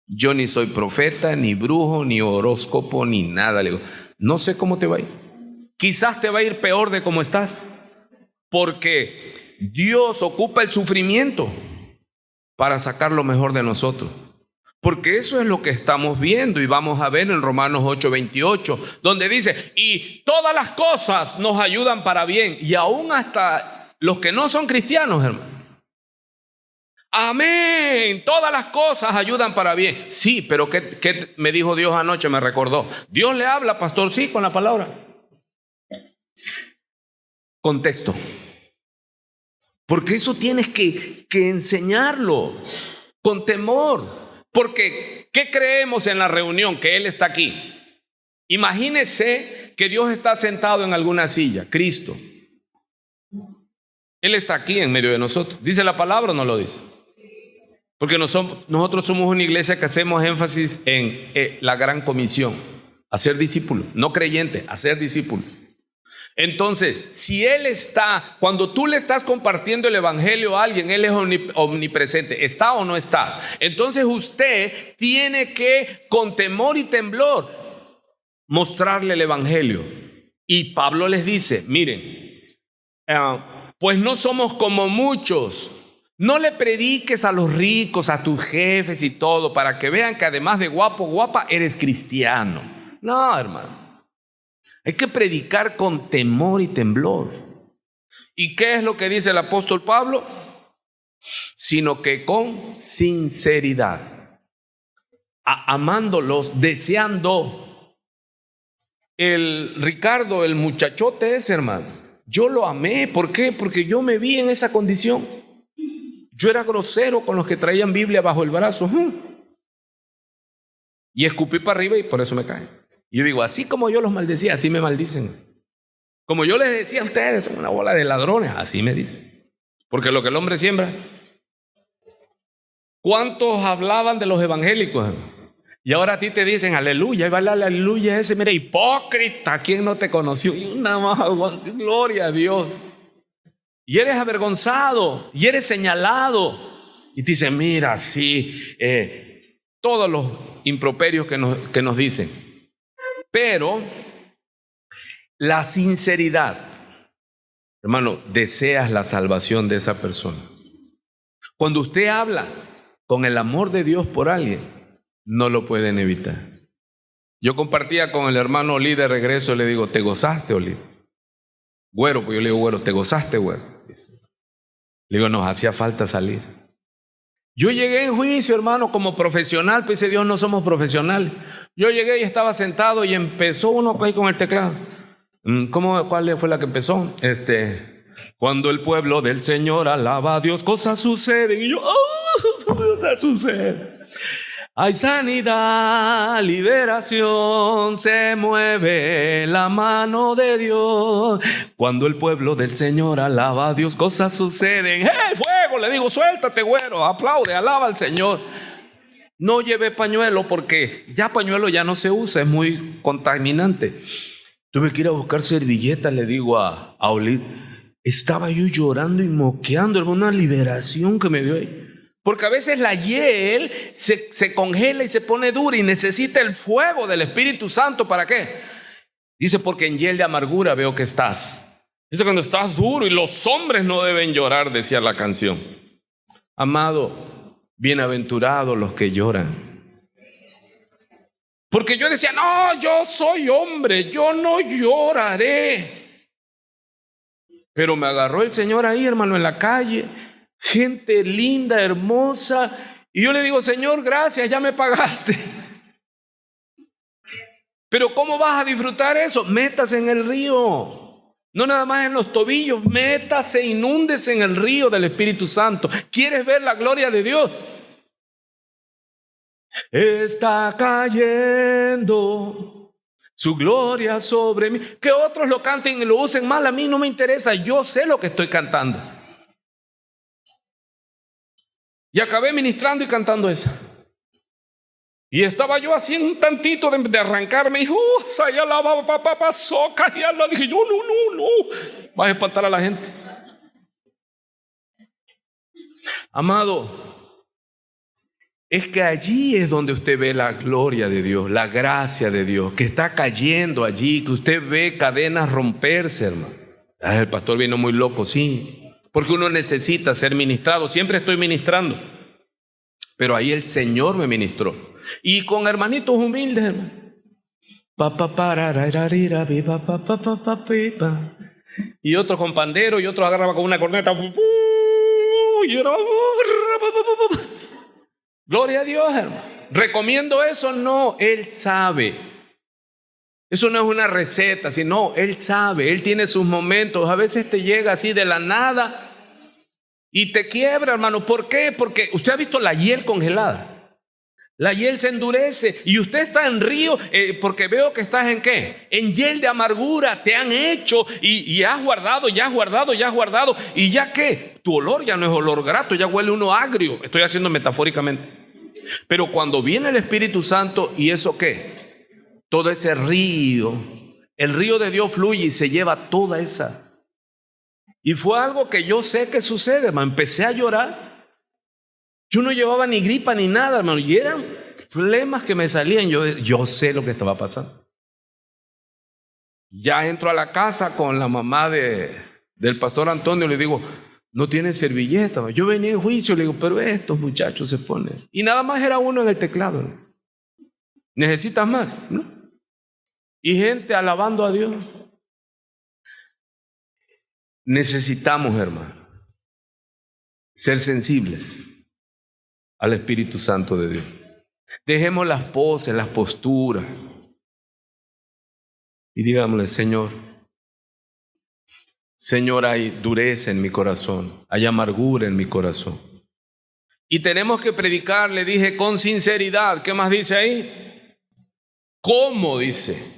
Yo ni soy profeta, ni brujo, ni horóscopo, ni nada. Le digo, no sé cómo te va a ir. Quizás te va a ir peor de cómo estás, porque Dios ocupa el sufrimiento para sacar lo mejor de nosotros. Porque eso es lo que estamos viendo y vamos a ver en Romanos 8:28, donde dice, y todas las cosas nos ayudan para bien, y aún hasta los que no son cristianos, hermano. Amén, todas las cosas ayudan para bien. Sí, pero ¿qué me dijo Dios anoche? Me recordó. Dios le habla, pastor, sí, con la palabra. Contexto. Porque eso tienes que enseñarlo con temor. Porque, ¿qué creemos en la reunión? Que Él está aquí. Imagínese que Dios está sentado en alguna silla, Cristo. Él está aquí en medio de nosotros. ¿Dice la palabra o no lo dice? Porque nosotros somos una iglesia que hacemos énfasis en la gran comisión, hacer discípulos, no creyentes, hacer discípulos. Entonces, si Él está, cuando tú le estás compartiendo el evangelio a alguien, Él es omnipresente, ¿está o no está? Entonces usted tiene que, con temor y temblor, mostrarle el evangelio. Y Pablo les dice, miren, pues no somos como muchos. No le prediques a los ricos, a tus jefes y todo, para que vean que además de guapo, guapa, eres cristiano. No, hermano. Hay que predicar con temor y temblor. ¿Y qué es lo que dice el apóstol Pablo? Sino que con sinceridad, amándolos, deseando. El Ricardo, el muchachote ese, hermano, yo lo amé. ¿Por qué? Porque yo me vi en esa condición. Yo era grosero con los que traían Biblia bajo el brazo. Y escupí para arriba y por eso me caen. Y yo digo, así como yo los maldecía, así me maldicen. Como yo les decía a ustedes, son una bola de ladrones, así me dicen. Porque lo que el hombre siembra. ¿Cuántos hablaban de los evangélicos? Y ahora a ti te dicen, aleluya, y va la aleluya ese, mira, hipócrita, ¿quién no te conoció? Y una más, gloria a Dios. Y eres avergonzado, y eres señalado. Y te dicen, mira, sí, todos los improperios que nos dicen. Pero la sinceridad, hermano, deseas la salvación de esa persona. Cuando usted habla con el amor de Dios por alguien, no lo pueden evitar. Yo compartía con el hermano Oli de regreso, le digo, ¿te gozaste, Oli? Güero, pues yo le digo, güero, ¿te gozaste, güero? Le digo, nos hacía falta salir. Yo llegué en juicio, hermano, como profesional, pues dice Dios, no somos profesionales. Yo llegué y estaba sentado y empezó uno ahí con el teclado. ¿Cuál fue la que empezó? Cuando el pueblo del Señor alaba a Dios, cosas suceden. Y yo, cosas suceden. Hay sanidad, liberación, se mueve la mano de Dios. Cuando el pueblo del Señor alaba a Dios, cosas suceden. ¡Hey, fuego! Le digo, suéltate, güero, aplaude, alaba al Señor. No llevé pañuelo porque ya pañuelo ya no se usa, es muy contaminante. Tuve que ir a buscar servilletas, le digo a Olid. Estaba yo llorando y moqueando, era una liberación que me dio ahí. Porque a veces la hiel se congela y se pone dura y necesita el fuego del Espíritu Santo. ¿Para qué? Dice, porque en hiel de amargura veo que estás. Dice, cuando estás duro, y los hombres no deben llorar, decía la canción. Amado, bienaventurados los que lloran. Porque yo decía, no, yo soy hombre, yo no lloraré. Pero me agarró el Señor ahí, hermano, en la calle. Gente linda, hermosa. Y yo le digo, Señor, gracias, ya me pagaste. Pero ¿cómo vas a disfrutar eso? Métase en el río. No nada más en los tobillos, métase, inúndese en el río del Espíritu Santo. ¿Quieres ver la gloria de Dios? Está cayendo su gloria sobre mí. Que otros lo canten y lo usen mal, a mí no me interesa. Yo sé lo que estoy cantando. Y acabé ministrando y cantando esa. Y estaba yo así un tantito de arrancarme. Y dije yo, no. Vas a espantar a la gente. Amado, es que allí es donde usted ve la gloria de Dios, la gracia de Dios, que está cayendo allí, que usted ve cadenas romperse, hermano. El pastor vino muy loco, sí. Porque uno necesita ser ministrado. Siempre estoy ministrando. Pero ahí el Señor me ministró. Y con hermanitos humildes, hermano. Y otros con pandero, y otros agarraban con una corneta. Gloria a Dios, hermano. ¿Recomiendo eso? No, Él sabe. Eso no es una receta, sino Él sabe, Él tiene sus momentos. A veces te llega así de la nada Y te quiebra, hermano. ¿Por qué? Porque usted ha visto la hiel congelada. La hiel se endurece y usted está en río porque veo que estás en ¿qué? En hiel de amargura. Te han hecho y has guardado y ya ¿qué? Tu olor ya no es olor grato, ya huele uno agrio. Estoy haciendo metafóricamente. Pero cuando viene el Espíritu Santo, ¿y eso qué? Todo ese río, el río de Dios fluye y se lleva toda esa. Y fue algo que yo sé que sucede, hermano. Empecé a llorar. Yo no llevaba ni gripa ni nada, hermano, y eran flemas que me salían. Yo sé lo que estaba pasando. Ya entro a la casa con la mamá del pastor Antonio, le digo, no tiene servilleta. Yo venía en juicio, le digo, pero estos muchachos se ponen. Y nada más era uno en el teclado, ¿no? ¿Necesitas más? ¿No? Y gente alabando a Dios. Necesitamos, hermano, ser sensibles al Espíritu Santo de Dios. Dejemos las poses, las posturas y digámosle, Señor, hay dureza en mi corazón, hay amargura en mi corazón. Y tenemos que predicar, le dije, con sinceridad. ¿Qué más dice ahí? ¿Cómo dice?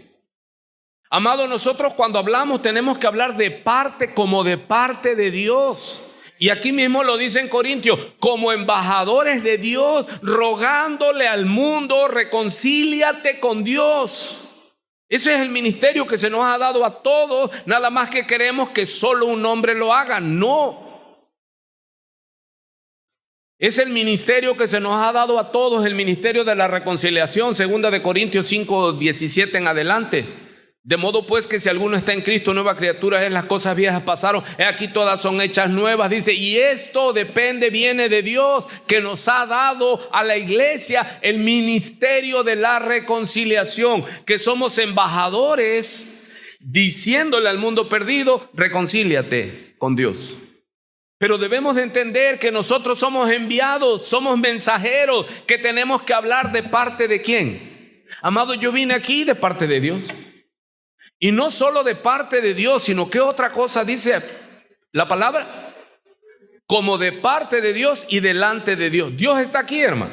Amado, nosotros cuando hablamos tenemos que hablar de parte como de parte de Dios. Y aquí mismo lo dice en Corintios, como embajadores de Dios, rogándole al mundo, reconcíliate con Dios. Ese es el ministerio que se nos ha dado a todos, nada más que queremos que solo un hombre lo haga. No. Es el ministerio que se nos ha dado a todos, el ministerio de la reconciliación, 2 de Corintios 5:17 en adelante. De modo pues que si alguno está en Cristo, nueva criatura es, las cosas viejas pasaron, he aquí todas son hechas nuevas, dice, y esto viene de Dios, que nos ha dado a la iglesia el ministerio de la reconciliación, que somos embajadores diciéndole al mundo perdido, reconcíliate con Dios. Pero debemos de entender que nosotros somos enviados, somos mensajeros, que tenemos que hablar de parte de ¿quién? Amado, yo vine aquí de parte de Dios. Y no solo de parte de Dios, sino que otra cosa dice la palabra, como de parte de Dios y delante de Dios. Dios está aquí, hermano.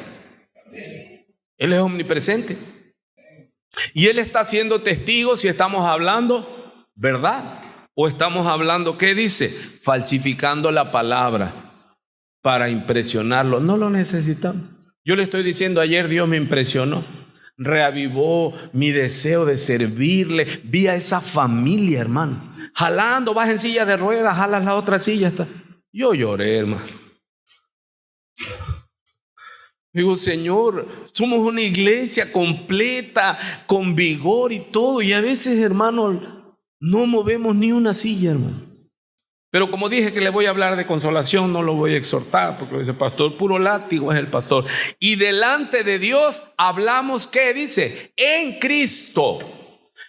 Él es omnipresente. Y Él está siendo testigo si estamos hablando verdad o estamos hablando, ¿qué dice? Falsificando la palabra para impresionarlo. No lo necesitamos. Yo le estoy diciendo, ayer Dios me impresionó. Reavivó mi deseo de servirle. Vi a esa familia, hermano, jalando, vas en silla de ruedas, jalas la otra silla. Yo lloré, hermano. Digo, Señor, somos una iglesia completa, con vigor y todo, y a veces, hermano, no movemos ni una silla, hermano. Pero como dije que le voy a hablar de consolación, no lo voy a exhortar, porque lo dice pastor, puro látigo es el pastor. Y delante de Dios hablamos, ¿qué dice? En Cristo.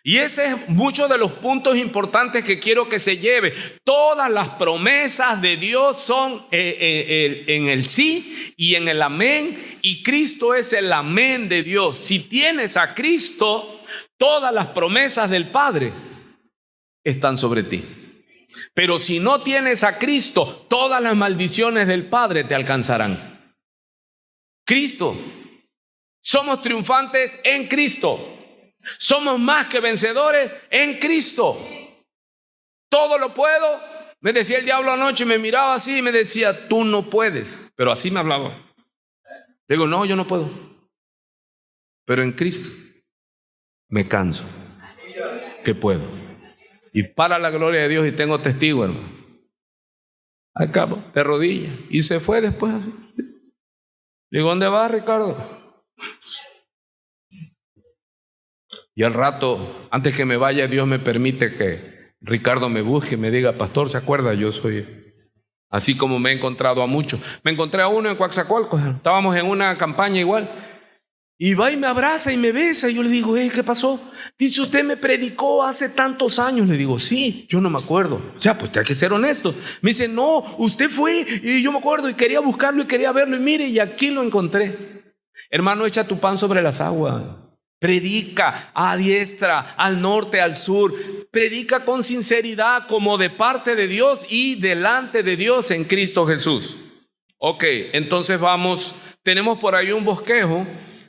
Y ese es muchos de los puntos importantes que quiero que se lleve. Todas las promesas de Dios son en el sí y en el amén. Y Cristo es el amén de Dios. Si tienes a Cristo, todas las promesas del Padre están sobre ti. Pero si no tienes a Cristo, todas las maldiciones del Padre te alcanzarán. Cristo. Somos triunfantes en Cristo. Somos más que vencedores en Cristo. Todo lo puedo. Me decía el diablo anoche, me miraba así y me decía, tú no puedes. Pero así me hablaba. Le digo, no, yo no puedo. Pero en Cristo me canso que puedo. Y para la gloria de Dios, y tengo testigo, hermano. Acabo, de rodillas. Y se fue después. Le digo, ¿dónde vas, Ricardo? Y al rato, antes que me vaya, Dios me permite que Ricardo me busque y me diga, pastor, ¿se acuerda? Yo soy así como me he encontrado a muchos. Me encontré a uno en Coaxacualcos. Estábamos en una campaña igual. Y va y me abraza y me besa. Y yo le digo, ¿qué pasó? Dice, usted me predicó hace tantos años. Le digo, sí, yo no me acuerdo. O sea, pues hay que ser honesto. Me dice, no, usted fue. Y yo me acuerdo y quería buscarlo y quería verlo. Y mire, y aquí lo encontré. Hermano, echa tu pan sobre las aguas. Predica a diestra, al norte, al sur. Predica con sinceridad como de parte de Dios y delante de Dios en Cristo Jesús. Ok, entonces vamos, tenemos por ahí un bosquejo,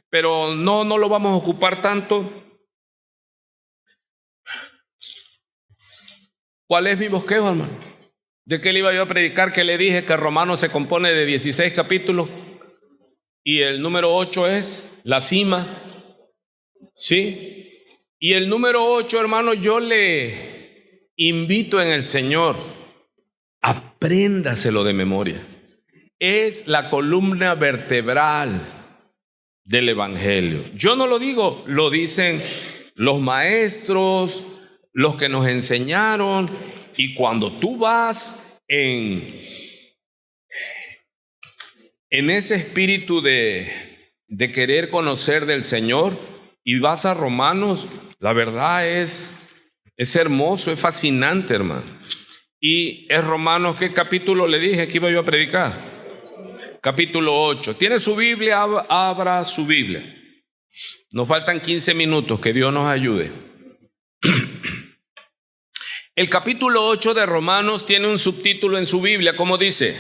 pero no lo vamos a ocupar tanto. ¿Cuál es mi bosquejo, hermano? ¿De qué le iba yo a predicar? Que le dije que Romanos se compone de 16 capítulos y el número 8 es la cima. ¿Sí? Y el número 8, hermano, yo le invito en el Señor, apréndaselo de memoria. Es la columna vertebral del Evangelio. Yo no lo digo, lo dicen los maestros, los que nos enseñaron. Y cuando tú vas en ese espíritu de querer conocer del Señor y vas a Romanos, la verdad es hermoso, es fascinante, hermano. Y es Romanos, ¿qué capítulo le dije que iba yo a predicar? Capítulo 8. ¿Tiene su Biblia? Abra su Biblia. Nos faltan 15 minutos, que Dios nos ayude. El capítulo 8 de Romanos tiene un subtítulo en su Biblia, ¿cómo dice?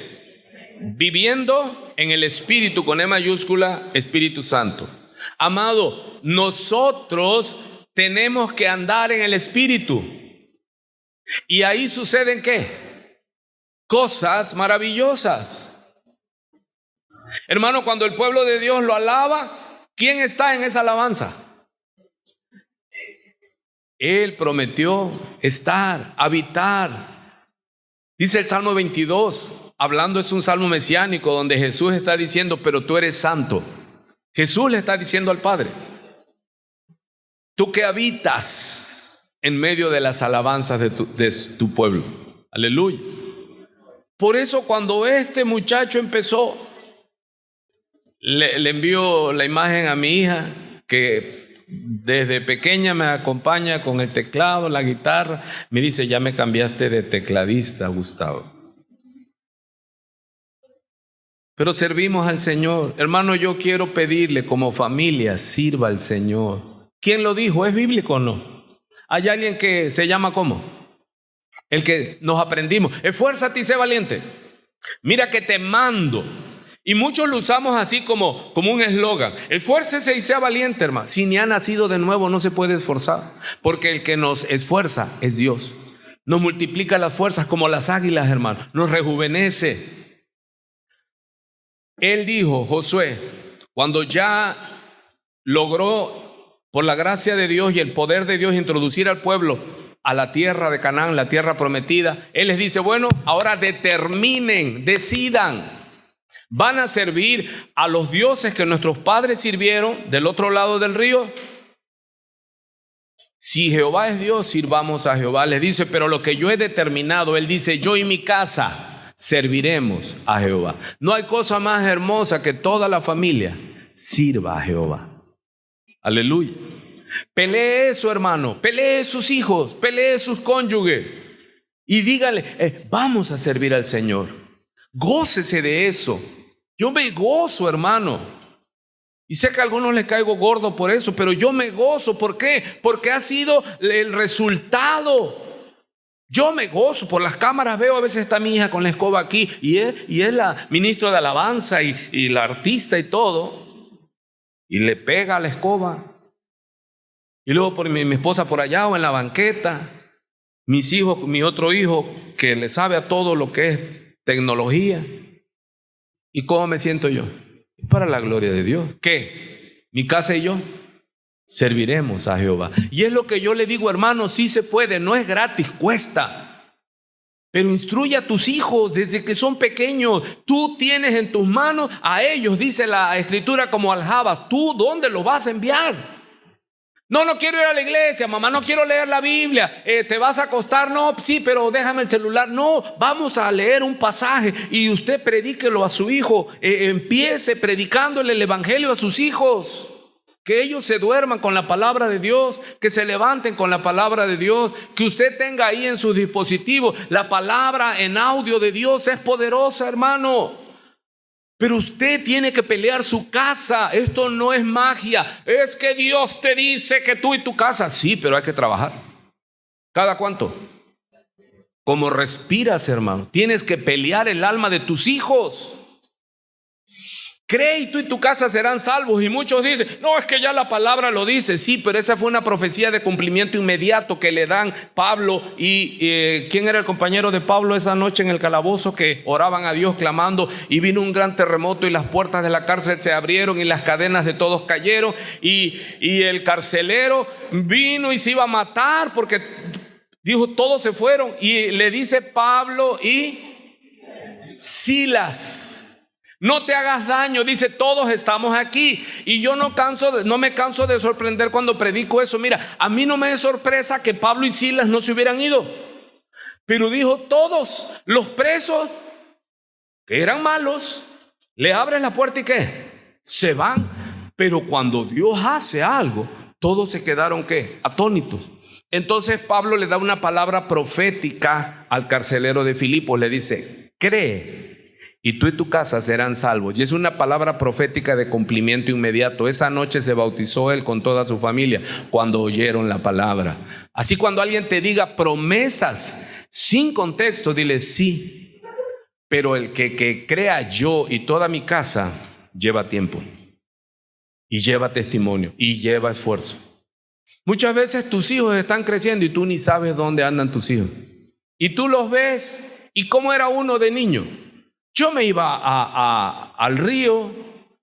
Viviendo en el Espíritu, con E mayúscula, Espíritu Santo. Amado, nosotros tenemos que andar en el Espíritu. Y ahí suceden ¿qué? Cosas maravillosas. Hermano, cuando el pueblo de Dios lo alaba, ¿quién está en esa alabanza? Él prometió estar, habitar. Dice el Salmo 22, hablando, es un salmo mesiánico donde Jesús está diciendo, pero tú eres santo. Jesús le está diciendo al Padre, tú que habitas en medio de las alabanzas de tu pueblo. Aleluya. Por eso cuando este muchacho empezó, le envío la imagen a mi hija, que desde pequeña me acompaña con el teclado, la guitarra. Me dice, ya me cambiaste de tecladista, Gustavo. Pero servimos al Señor. Hermano, yo quiero pedirle como familia, sirva al Señor. ¿Quién lo dijo? ¿Es bíblico o no? ¿Hay alguien que se llama cómo? El que nos aprendimos. Esfuérzate y sé valiente. Mira que te mando. Y muchos lo usamos así como un eslogan. Esfuércese y sea valiente, hermano. Si ni ha nacido de nuevo, no se puede esforzar. Porque el que nos esfuerza es Dios. Nos multiplica las fuerzas como las águilas, hermano. Nos rejuvenece. Él dijo, Josué, cuando ya logró, por la gracia de Dios y el poder de Dios, introducir al pueblo a la tierra de Canaán, la tierra prometida, Él les dice, bueno, ahora determinen, decidan. ¿Van a servir a los dioses que nuestros padres sirvieron del otro lado del río? Si Jehová es Dios, sirvamos a Jehová. Les dice, pero lo que yo he determinado, Él dice, yo y mi casa serviremos a Jehová. No hay cosa más hermosa que toda la familia sirva a Jehová. Aleluya. Pelee eso, hermano. Pelee sus hijos, pelee sus cónyuges. Y dígale, vamos a servir al Señor. Gócese de eso. Yo me gozo, hermano. Y sé que a algunos les caigo gordo por eso, pero yo me gozo. ¿Por qué? Porque ha sido el resultado. Yo me gozo. Por las cámaras veo, a veces está mi hija con la escoba aquí y es la ministra de alabanza y la artista y todo. Y le pega a la escoba. Y luego por mi esposa por allá o en la banqueta. Mis hijos, mi otro hijo que le sabe a todo lo que es tecnología. ¿Y cómo me siento yo? Para la gloria de Dios. ¿Qué? Mi casa y yo serviremos a Jehová. Y es lo que yo le digo, hermano, sí se puede, no es gratis, cuesta. Pero instruye a tus hijos desde que son pequeños. Tú tienes en tus manos a ellos, dice la Escritura, como aljabas. ¿Tú dónde los vas a enviar? No quiero ir a la iglesia, mamá, no quiero leer la Biblia. ¿Te vas a acostar? No, sí, pero déjame el celular. No, vamos a leer un pasaje y usted predíquelo a su hijo. Empiece predicándole el evangelio a sus hijos. Que ellos se duerman con la palabra de Dios, que se levanten con la palabra de Dios, que usted tenga ahí en sus dispositivos la palabra en audio de Dios. Es poderosa, hermano. Pero usted tiene que pelear su casa. Esto no es magia. Es que Dios te dice que tú y tu casa. Sí, pero hay que trabajar. ¿Cada cuánto? Como respiras, hermano. Tienes que pelear el alma de tus hijos. Cree y tú y tu casa serán salvos. Y muchos dicen, no, es que ya la palabra lo dice. Sí, pero esa fue una profecía de cumplimiento inmediato que le dan Pablo y ¿quién era el compañero de Pablo esa noche en el calabozo? Que oraban a Dios clamando, y vino un gran terremoto y las puertas de la cárcel se abrieron y las cadenas de todos cayeron, y el carcelero vino y se iba a matar porque dijo, todos se fueron, y le dice Pablo y Silas, no te hagas daño, dice, todos estamos aquí. Y yo no me canso de sorprender cuando predico eso. Mira, a mí no me es sorpresa que Pablo y Silas no se hubieran ido, pero dijo, todos los presos que eran malos, le abres la puerta y ¿qué? Se van. Pero cuando Dios hace algo, todos se quedaron ¿qué? Atónitos. Entonces Pablo le da una palabra profética al carcelero de Filipos, le dice, cree y tú y tu casa serán salvos. Y es una palabra profética de cumplimiento inmediato. Esa noche se bautizó él con toda su familia cuando oyeron la palabra. Así, cuando alguien te diga promesas sin contexto, dile sí, pero el que crea yo y toda mi casa lleva tiempo y lleva testimonio y lleva esfuerzo. Muchas veces tus hijos están creciendo y tú ni sabes dónde andan tus hijos, y tú los ves. ¿Y cómo era uno de niño? Yo me iba al río,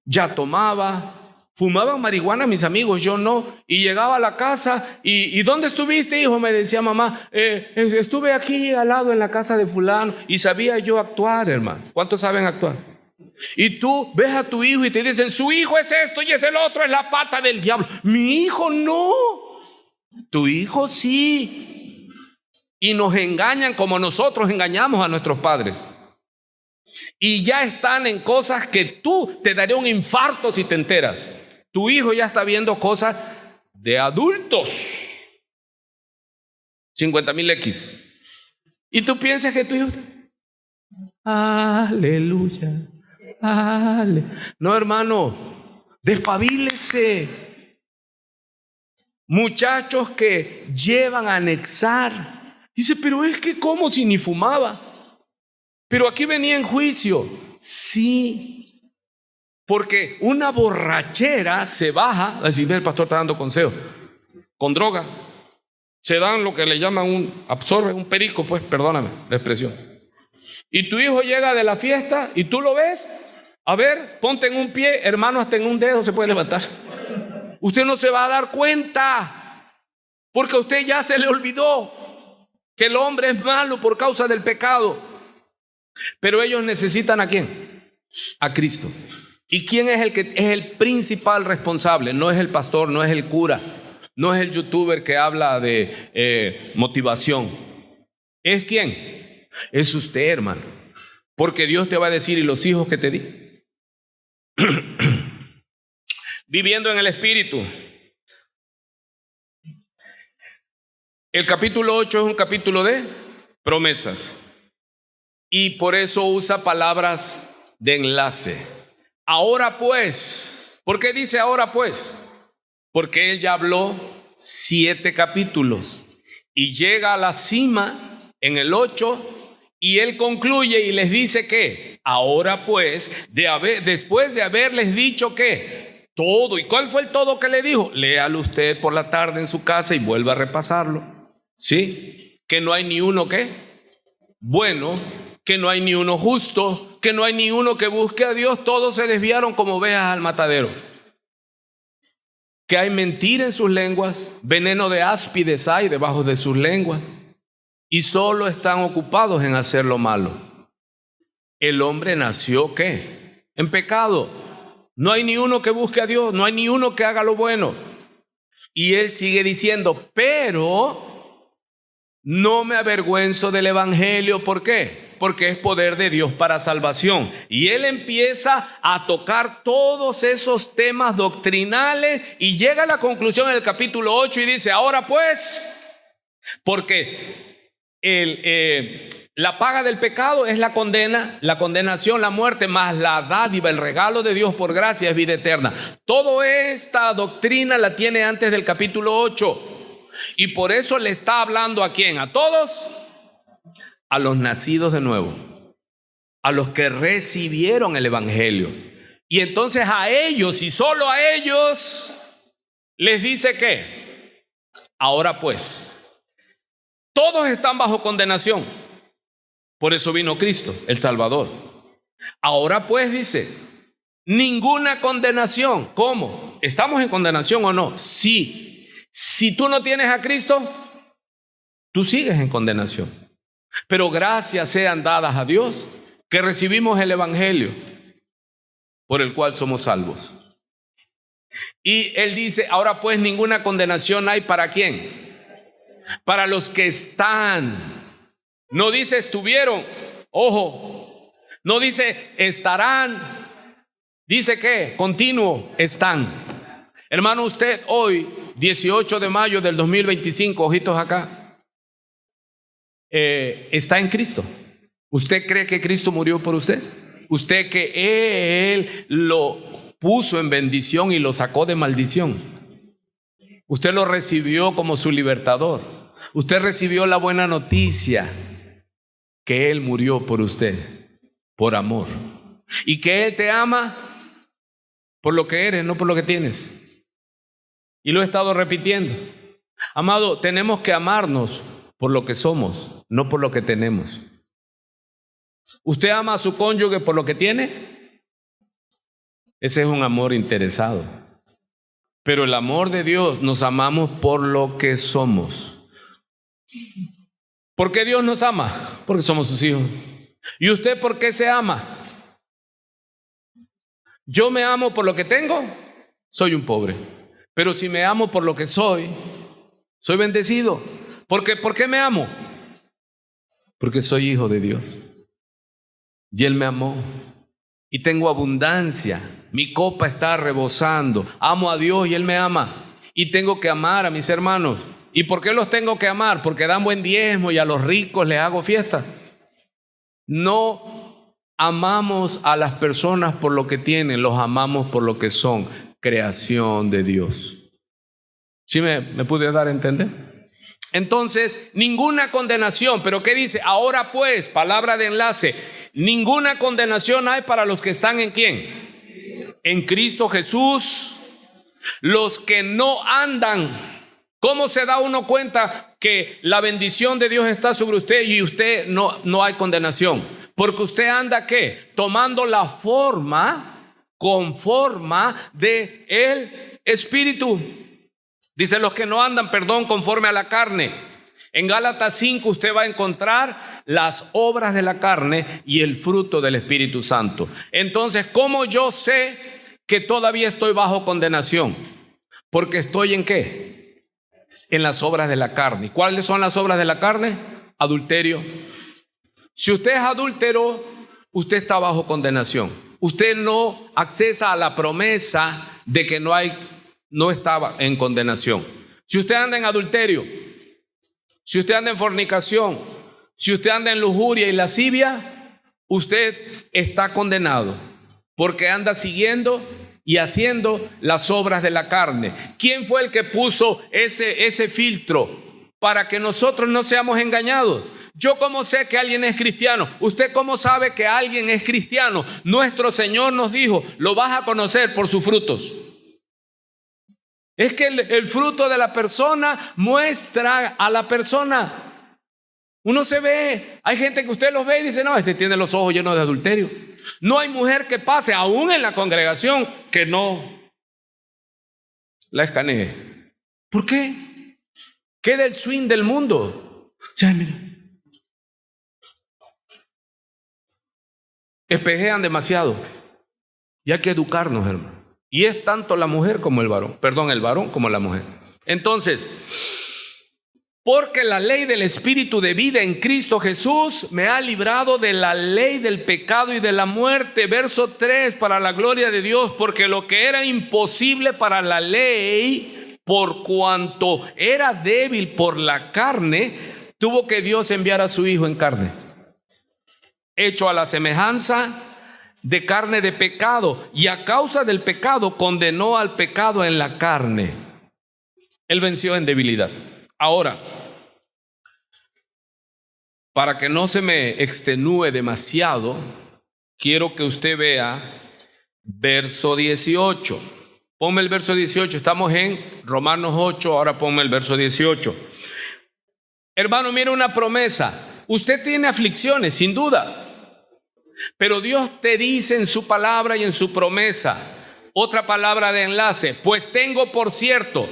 ya tomaba, fumaban marihuana mis amigos, yo no, y llegaba a la casa y ¿dónde estuviste, hijo? Me decía mamá, estuve aquí al lado en la casa de fulano, y sabía yo actuar, hermano. ¿Cuántos saben actuar? Y tú ves a tu hijo y te dicen, su hijo es esto y es el otro, es la pata del diablo. Mi hijo no, tu hijo sí. Y nos engañan como nosotros engañamos a nuestros padres. Y ya están en cosas que tú te daría un infarto si te enteras. Tu hijo ya está viendo cosas de adultos. 50,000X. Y tú piensas que tu hijo, aleluya, no, hermano, despabilese. Muchachos que llevan a anexar. Dice, pero es que ¿cómo si ni fumaba? Pero aquí venía en juicio. Sí, porque una borrachera se baja. Así ve, el pastor está dando consejo. Con droga se dan lo que le llaman absorben un perico, pues, perdóname la expresión. Y tu hijo llega de la fiesta y tú lo ves. A ver, ponte en un pie, hermano, hasta en un dedo se puede levantar. Usted no se va a dar cuenta, porque a usted ya se le olvidó que el hombre es malo por causa del pecado. Pero ellos necesitan ¿a quién? A Cristo. ¿Y quién es el que es el principal responsable? No es el pastor, no es el cura, no es el youtuber que habla de motivación. ¿Es quién? Es usted, hermano. Porque Dios te va a decir, ¿y los hijos que te di? Viviendo en el Espíritu. El capítulo 8 es un capítulo de promesas. Y por eso usa palabras de enlace. Ahora pues, ¿por qué dice ahora pues? Porque él ya habló 7 capítulos y llega a la cima en el 8 y él concluye y les dice que ahora pues, después de haberles dicho que todo. ¿Y cuál fue el todo que le dijo? Léalo usted por la tarde en su casa y vuelva a repasarlo. ¿Sí? Que no hay ni uno ¿qué? Bueno, que no hay ni uno justo, que no hay ni uno que busque a Dios. Todos se desviaron como ovejas al matadero. Que hay mentira en sus lenguas, veneno de áspides hay debajo de sus lenguas, y solo están ocupados en hacer lo malo. El hombre nació ¿qué? En pecado. No hay ni uno que busque a Dios, no hay ni uno que haga lo bueno. Y él sigue diciendo, pero no me avergüenzo del evangelio. ¿Por qué? Porque es poder de Dios para salvación. Y él empieza a tocar todos esos temas doctrinales y llega a la conclusión en el capítulo 8 y dice, ahora pues, porque La paga del pecado es la condena, la condenación, la muerte, más la dádiva, el regalo de Dios por gracia es vida eterna. Toda esta doctrina la tiene antes del capítulo 8. Y por eso le está hablando ¿a quién? ¿A todos? A los nacidos de nuevo, a los que recibieron el evangelio. Y entonces a ellos y solo a ellos les dice que ahora pues todos están bajo condenación. Por eso vino Cristo, el Salvador. Ahora pues dice, ninguna condenación. ¿Cómo? ¿Estamos en condenación o no? Sí. Si tú no tienes a Cristo, tú sigues en condenación. Pero gracias sean dadas a Dios que recibimos el evangelio por el cual somos salvos. Y él dice, ahora pues ninguna condenación hay ¿para quién? Para los que están. No dice estuvieron, ojo, no dice estarán, dice que continuo están. Hermano, usted hoy, 18 de mayo del 2025, ojitos acá, está en Cristo. ¿Usted cree que Cristo murió por usted? ¿Usted que Él lo puso en bendición y lo sacó de maldición? Usted lo recibió como su libertador. Usted recibió la buena noticia que Él murió por usted, por amor. Y que Él te ama por lo que eres, no por lo que tienes. Y lo he estado repitiendo. Amado, tenemos que amarnos por lo que somos, no por lo que tenemos. ¿Usted ama a su cónyuge por lo que tiene? Ese es un amor interesado. Pero el amor de Dios nos amamos por lo que somos. ¿Por qué Dios nos ama? Porque somos sus hijos. ¿Y usted por qué se ama? Yo me amo por lo que tengo, soy un pobre. Pero si me amo por lo que soy bendecido. ¿Por qué me amo? Porque soy hijo de Dios. Y Él me amó. Y tengo abundancia. Mi copa está rebosando. Amo a Dios y Él me ama. Y tengo que amar a mis hermanos. ¿Y por qué los tengo que amar? Porque dan buen diezmo y a los ricos les hago fiesta. No amamos a las personas por lo que tienen, los amamos por lo que son, creación de Dios. ¿Sí me pude dar a entender? Entonces, ninguna condenación. ¿Pero qué dice? Ahora pues, palabra de enlace, ninguna condenación hay para los que están ¿en quién? En Cristo Jesús. Los que no andan. ¿Cómo se da uno cuenta que la bendición de Dios está sobre usted y usted no hay condenación? Porque usted anda ¿qué? Tomando la forma de el Espíritu. Dice los que no andan, conforme a la carne. En Gálatas 5 usted va a encontrar las obras de la carne y el fruto del Espíritu Santo. Entonces, ¿cómo yo sé que todavía estoy bajo condenación? Porque estoy ¿en qué? En las obras de la carne. ¿Cuáles son las obras de la carne? Adulterio. Si usted es adúltero, usted está bajo condenación. Usted no accesa a la promesa de que no estaba en condenación. Si usted anda en adulterio, si usted anda en fornicación, si usted anda en lujuria y lascivia, usted está condenado porque anda siguiendo y haciendo las obras de la carne. ¿Quién fue el que puso ese filtro para que nosotros no seamos engañados? ¿Yo cómo sé que alguien es cristiano? ¿Usted cómo sabe que alguien es cristiano? Nuestro Señor nos dijo, lo vas a conocer por sus frutos. Es que el fruto de la persona muestra a la persona. Uno se ve, hay gente que usted los ve y dice, no, ese tiene los ojos llenos de adulterio. No hay mujer que pase, aún en la congregación, que no la escanee. ¿Por qué? ¿Qué del swing del mundo? Ya, mira. Espejean demasiado. Y hay que educarnos, hermano. Y es tanto la mujer como el varón. Perdón, el varón como la mujer. Entonces, porque la ley del Espíritu de vida en Cristo Jesús me ha librado de la ley del pecado y de la muerte. Verso 3, para la gloria de Dios, porque lo que era imposible para la ley, por cuanto era débil por la carne, tuvo que Dios enviar a su Hijo en carne. hecho a la semejanza de carne de pecado, y a causa del pecado condenó al pecado en la carne. Él venció en debilidad. Ahora, para que no se me extenúe demasiado, quiero que usted vea verso 18. Ponme el verso 18. Estamos en Romanos 8, ahora ponme el verso 18. Hermano, mire una promesa. Usted tiene aflicciones, sin duda. Pero Dios te dice en su palabra y en su promesa, otra palabra de enlace, pues tengo por cierto,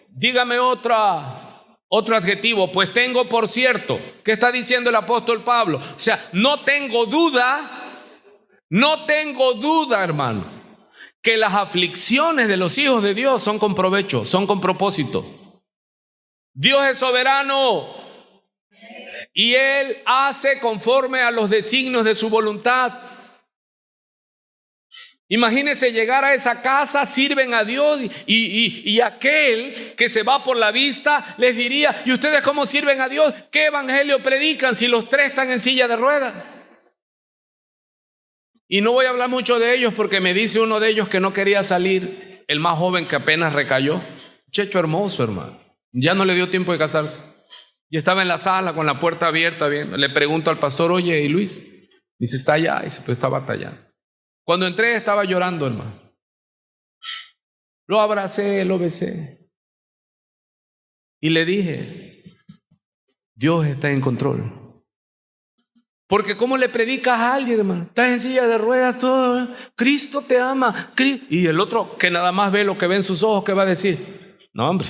dígame otro adjetivo, pues tengo por cierto. ¿Qué está diciendo el apóstol Pablo? O sea, no tengo duda, hermano, que las aflicciones de los hijos de Dios son con provecho, son con propósito. Dios es soberano y Él hace conforme a los designios de su voluntad. Imagínense llegar a esa casa, sirven a Dios y aquel que se va por la vista les diría: ¿y ustedes cómo sirven a Dios? ¿Qué evangelio predican si los tres están en silla de ruedas? Y no voy a hablar mucho de ellos porque me dice uno de ellos que no quería salir, el más joven que apenas recayó. Muchacho hermoso, hermano. Ya no le dio tiempo de casarse. Y estaba en la sala con la puerta abierta viendo. Le pregunto al pastor: oye, ¿y Luis? Dice: está allá. Dice: pues está batallando. Cuando entré estaba llorando, hermano. Lo abracé, lo besé. Y le dije: Dios está en control. Porque ¿cómo le predicas a alguien, hermano? Estás en silla de ruedas, todo. Cristo te ama. Y el otro que nada más ve lo que ve en sus ojos, ¿qué va a decir? No, hombre.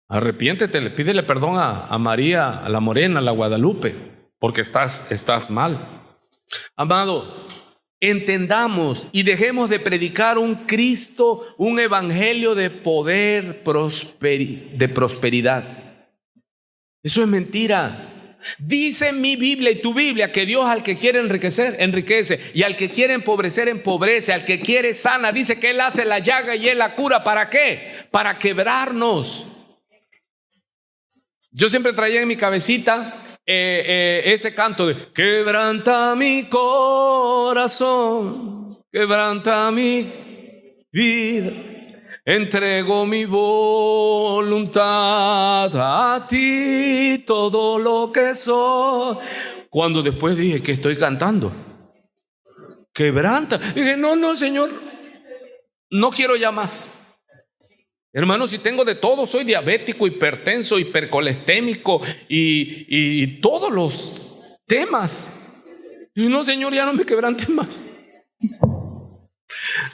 Arrepiéntete, pídele perdón a María, a la Morena, a la Guadalupe, porque estás mal. Amado, entendamos y dejemos de predicar un Cristo, un evangelio de poder, de prosperidad. Eso es mentira. Dice mi Biblia y tu Biblia que Dios al que quiere enriquecer, enriquece, y al que quiere empobrecer, empobrece, al que quiere sana. Dice que Él hace la llaga y Él la cura. ¿Para qué? Para quebrarnos. Yo siempre traía en mi cabecita ese canto de: quebranta mi corazón, quebranta mi vida, entrego mi voluntad a ti, todo lo que soy. Cuando después dije: ¿qué estoy cantando? Quebranta. Dije: no, Señor, no quiero ya más. Hermano, si tengo de todo, soy diabético, hipertenso, hipercolesterol y todos los temas. Y no, Señor, ya no me quebrantes más.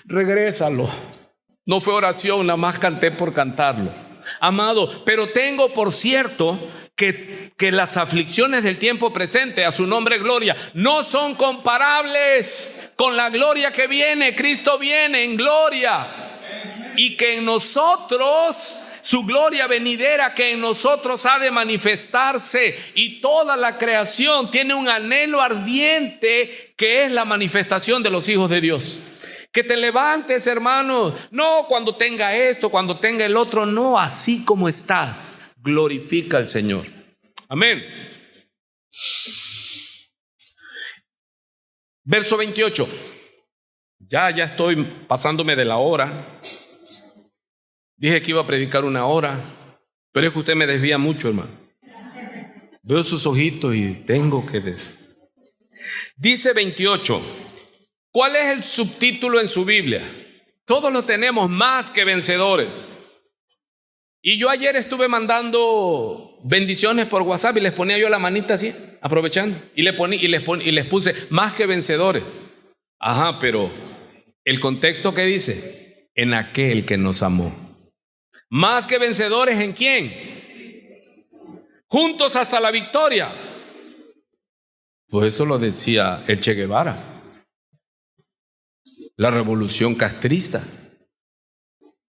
Regrésalo. No fue oración, nada más canté por cantarlo. Amado, pero tengo por cierto que las aflicciones del tiempo presente, a su nombre gloria, no son comparables con la gloria que viene. Cristo viene en gloria. Y que en nosotros, su gloria venidera, que en nosotros ha de manifestarse, y toda la creación tiene un anhelo ardiente que es la manifestación de los hijos de Dios. Que te levantes, hermano, no cuando tenga esto, cuando tenga el otro, no, así como estás, glorifica al Señor. Amén. Verso 28. Ya estoy pasándome de la hora. Dije que iba a predicar 1 hora, pero es que usted me desvía mucho, hermano. Veo sus ojitos y tengo que decir. Dice 28. ¿Cuál es el subtítulo en su Biblia? Todos lo tenemos: más que vencedores. Y yo ayer estuve mandando bendiciones por WhatsApp y les ponía yo la manita así, aprovechando, y les puse: más que vencedores. Ajá, pero el contexto que dice: en aquel que nos amó. Más que vencedores, ¿en quién? Juntos hasta la victoria. Pues eso lo decía el Che Guevara, la revolución castrista.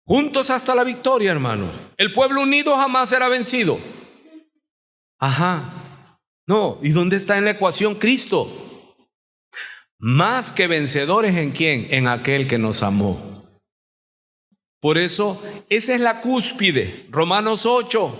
Juntos hasta la victoria, hermano. El pueblo unido jamás será vencido. Ajá. No, ¿y dónde está en la ecuación Cristo? Más que vencedores, ¿en quién? En aquel que nos amó. Por eso, esa es la cúspide. Romanos 8.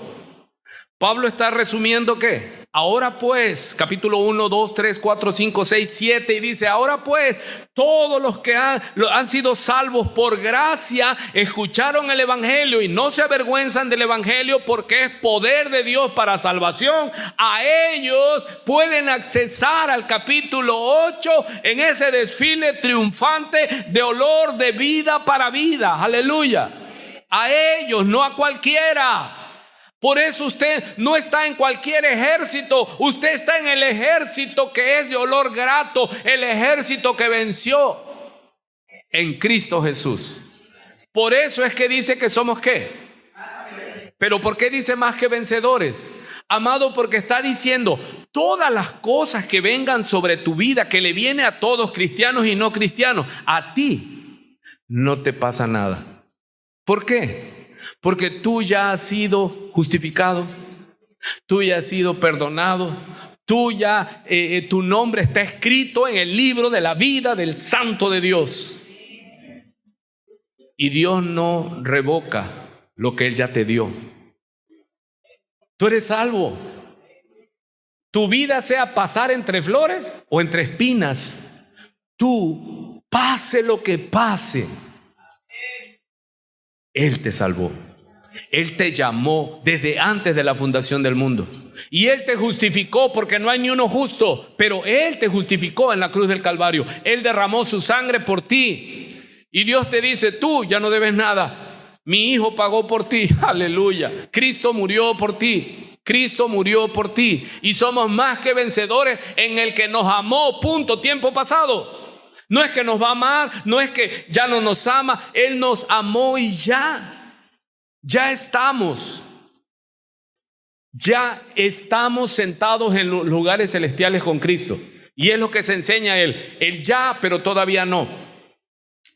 Pablo está resumiendo ¿qué? Ahora pues, capítulo 1, 2, 3, 4, 5, 6, 7, y dice, ahora pues, todos los que han sido salvos por gracia, escucharon el evangelio y no se avergüenzan del evangelio porque es poder de Dios para salvación. A ellos pueden accesar al capítulo 8 en ese desfile triunfante de olor de vida para vida. Aleluya. A ellos, no a cualquiera. Por eso usted no está en cualquier ejército, usted está en el ejército que es de olor grato, el ejército que venció en Cristo Jesús. Por eso es que dice que somos ¿qué? Pero ¿por qué dice más que vencedores? Amado, porque está diciendo todas las cosas que vengan sobre tu vida, que le viene a todos, cristianos y no cristianos, a ti no te pasa nada. ¿Por qué? Porque tú ya has sido justificado, tú ya has sido perdonado, tu nombre está escrito en el libro de la vida del Santo de Dios. Y Dios no revoca lo que Él ya te dio. Tú eres salvo. Tu vida sea pasar entre flores o entre espinas. Tú, pase lo que pase, Él te salvó. Él te llamó desde antes de la fundación del mundo. Y Él te justificó porque no hay ni uno justo. Pero Él te justificó en la cruz del Calvario. Él derramó su sangre por ti. Y Dios te dice, tú ya no debes nada. Mi Hijo pagó por ti. Aleluya. Cristo murió por ti. Cristo murió por ti. Y somos más que vencedores en el que nos amó. Punto. Tiempo pasado. No es que nos va a amar. No es que ya no nos ama. Él nos amó y ya. Ya estamos sentados en los lugares celestiales con Cristo. Y es lo que se enseña a Él. El ya, pero todavía no.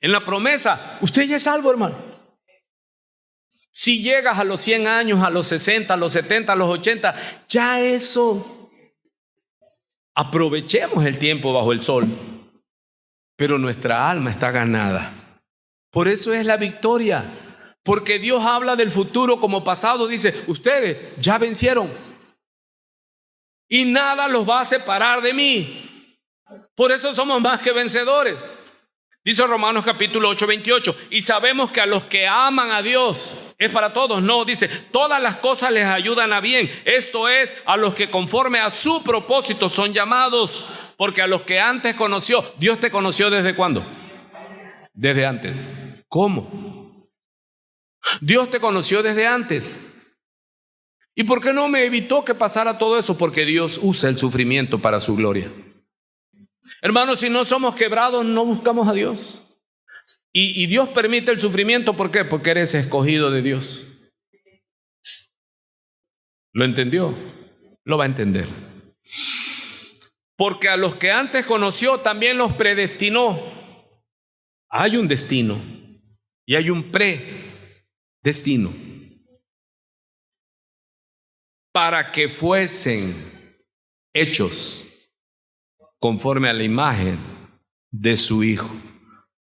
En la promesa, usted ya es salvo, hermano. Si llegas a los 100 años, a los 60, a los 70, a los 80, ya eso. Aprovechemos el tiempo bajo el sol. Pero nuestra alma está ganada. Por eso es la victoria. Porque Dios habla del futuro como pasado. Dice, ustedes ya vencieron. Y nada los va a separar de mí. Por eso somos más que vencedores. Dice Romanos capítulo 8, 28. Y sabemos que a los que aman a Dios, es para todos. No, dice, todas las cosas les ayudan a bien. Esto es, a los que conforme a su propósito son llamados. Porque a los que antes conoció, Dios te conoció ¿desde cuándo? Desde antes. ¿Cómo? Dios te conoció desde antes. ¿Y por qué no me evitó que pasara todo eso? Porque Dios usa el sufrimiento para su gloria. Hermanos, si no somos quebrados, no buscamos a Dios. Y Dios permite el sufrimiento, ¿por qué? Porque eres escogido de Dios. ¿Lo entendió? Lo va a entender. Porque a los que antes conoció también los predestinó. Hay un destino y hay un predestino para que fuesen hechos conforme a la imagen de su Hijo.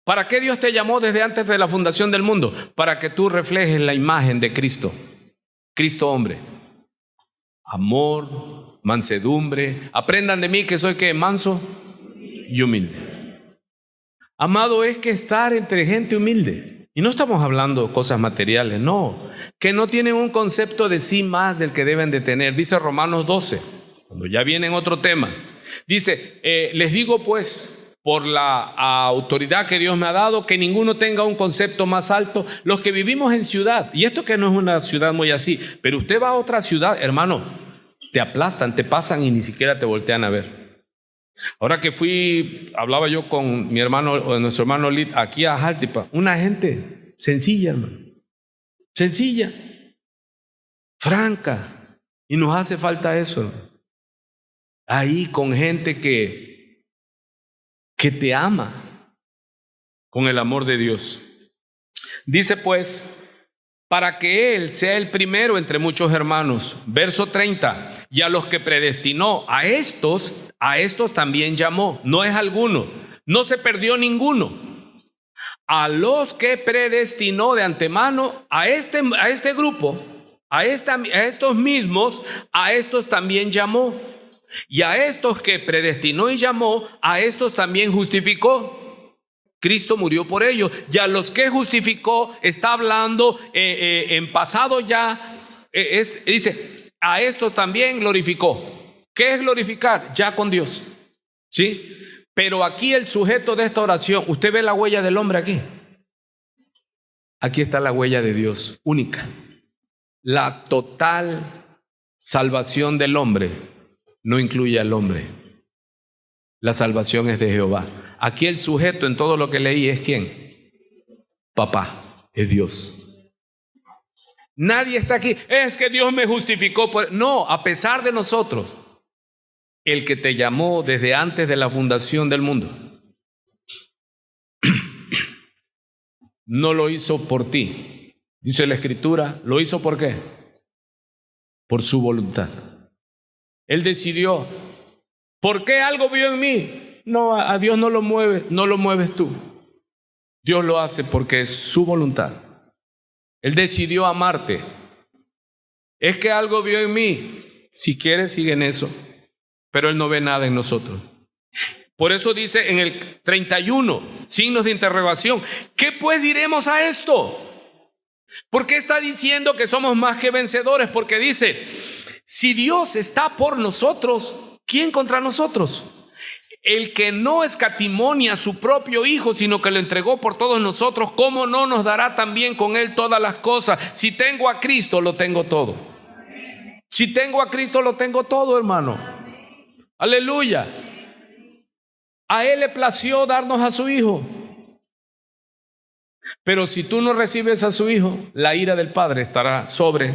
¿Para qué Dios te llamó desde antes de la fundación del mundo? Para que tú reflejes la imagen de Cristo. Cristo hombre. Amor, mansedumbre. Aprendan de mí que soy ¿qué? Manso y humilde. Amado, es que estar entre gente humilde. Y no estamos hablando de cosas materiales, no. Que no tienen un concepto de sí más del que deben de tener. Dice Romanos 12, cuando ya viene en otro tema. Dice, les digo pues, por la autoridad que Dios me ha dado, que ninguno tenga un concepto más alto. Los que vivimos en ciudad, y esto que no es una ciudad muy así, pero usted va a otra ciudad, hermano, te aplastan, te pasan y ni siquiera te voltean a ver. Ahora que hablaba yo con mi hermano, nuestro hermano Lid, aquí a Jaltipa, una gente sencilla, hermano, sencilla, franca, y nos hace falta eso, hermano. Ahí con gente que te ama con el amor de Dios. Dice pues, para que Él sea el primero entre muchos hermanos. Verso 30, y a los que predestinó, a estos también llamó. No es alguno, no se perdió ninguno. A los que predestinó de antemano, a este grupo, A estos mismos, a estos también llamó. Y a estos que predestinó y llamó, a estos también justificó. Cristo murió por ellos. Y a los que justificó, está hablando en pasado ya. Dice, a estos también glorificó. ¿Qué es glorificar? Ya con Dios. ¿Sí? Pero aquí el sujeto de esta oración, ¿usted ve la huella del hombre aquí? Aquí está la huella de Dios, única. La total salvación del hombre no incluye al hombre. La salvación es de Jehová. Aquí el sujeto en todo lo que leí es ¿quién? Papá, es Dios. Nadie está aquí, es que Dios me justificó. No, a pesar de nosotros, el que te llamó desde antes de la fundación del mundo, no lo hizo por ti. Dice la Escritura, ¿lo hizo por qué? Por su voluntad. Él decidió. ¿Por qué algo vio en mí? No, a Dios no lo mueves tú. Dios lo hace porque es su voluntad. Él decidió amarte. Es que algo vio en mí. Si quieres, sigue en eso. Pero Él no ve nada en nosotros. Por eso dice en el 31, signos de interrogación, ¿qué pues diremos a esto? ¿Por qué está diciendo que somos más que vencedores? Porque dice, si Dios está por nosotros, ¿quién contra nosotros? El que no escatimó ni a su propio Hijo, sino que lo entregó por todos nosotros, ¿cómo no nos dará también con Él todas las cosas? Si tengo a Cristo, lo tengo todo. Si tengo a Cristo, lo tengo todo, hermano. Aleluya. A Él le plació darnos a su Hijo. Pero si tú no recibes a su Hijo, la ira del Padre estará sobre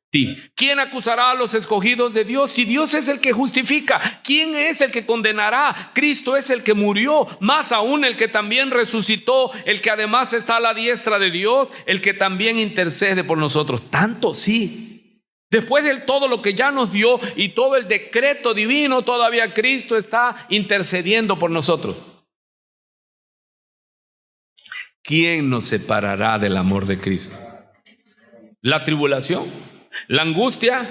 ti. ¿Quién acusará a los escogidos de Dios? Si Dios es el que justifica, ¿quién es el que condenará? Cristo es el que murió, más aún el que también resucitó, el que además está a la diestra de Dios, el que también intercede por nosotros. Tanto sí. Después de todo lo que ya nos dio y todo el decreto divino, todavía Cristo está intercediendo por nosotros. ¿Quién nos separará del amor de Cristo? ¿La tribulación? ¿La angustia?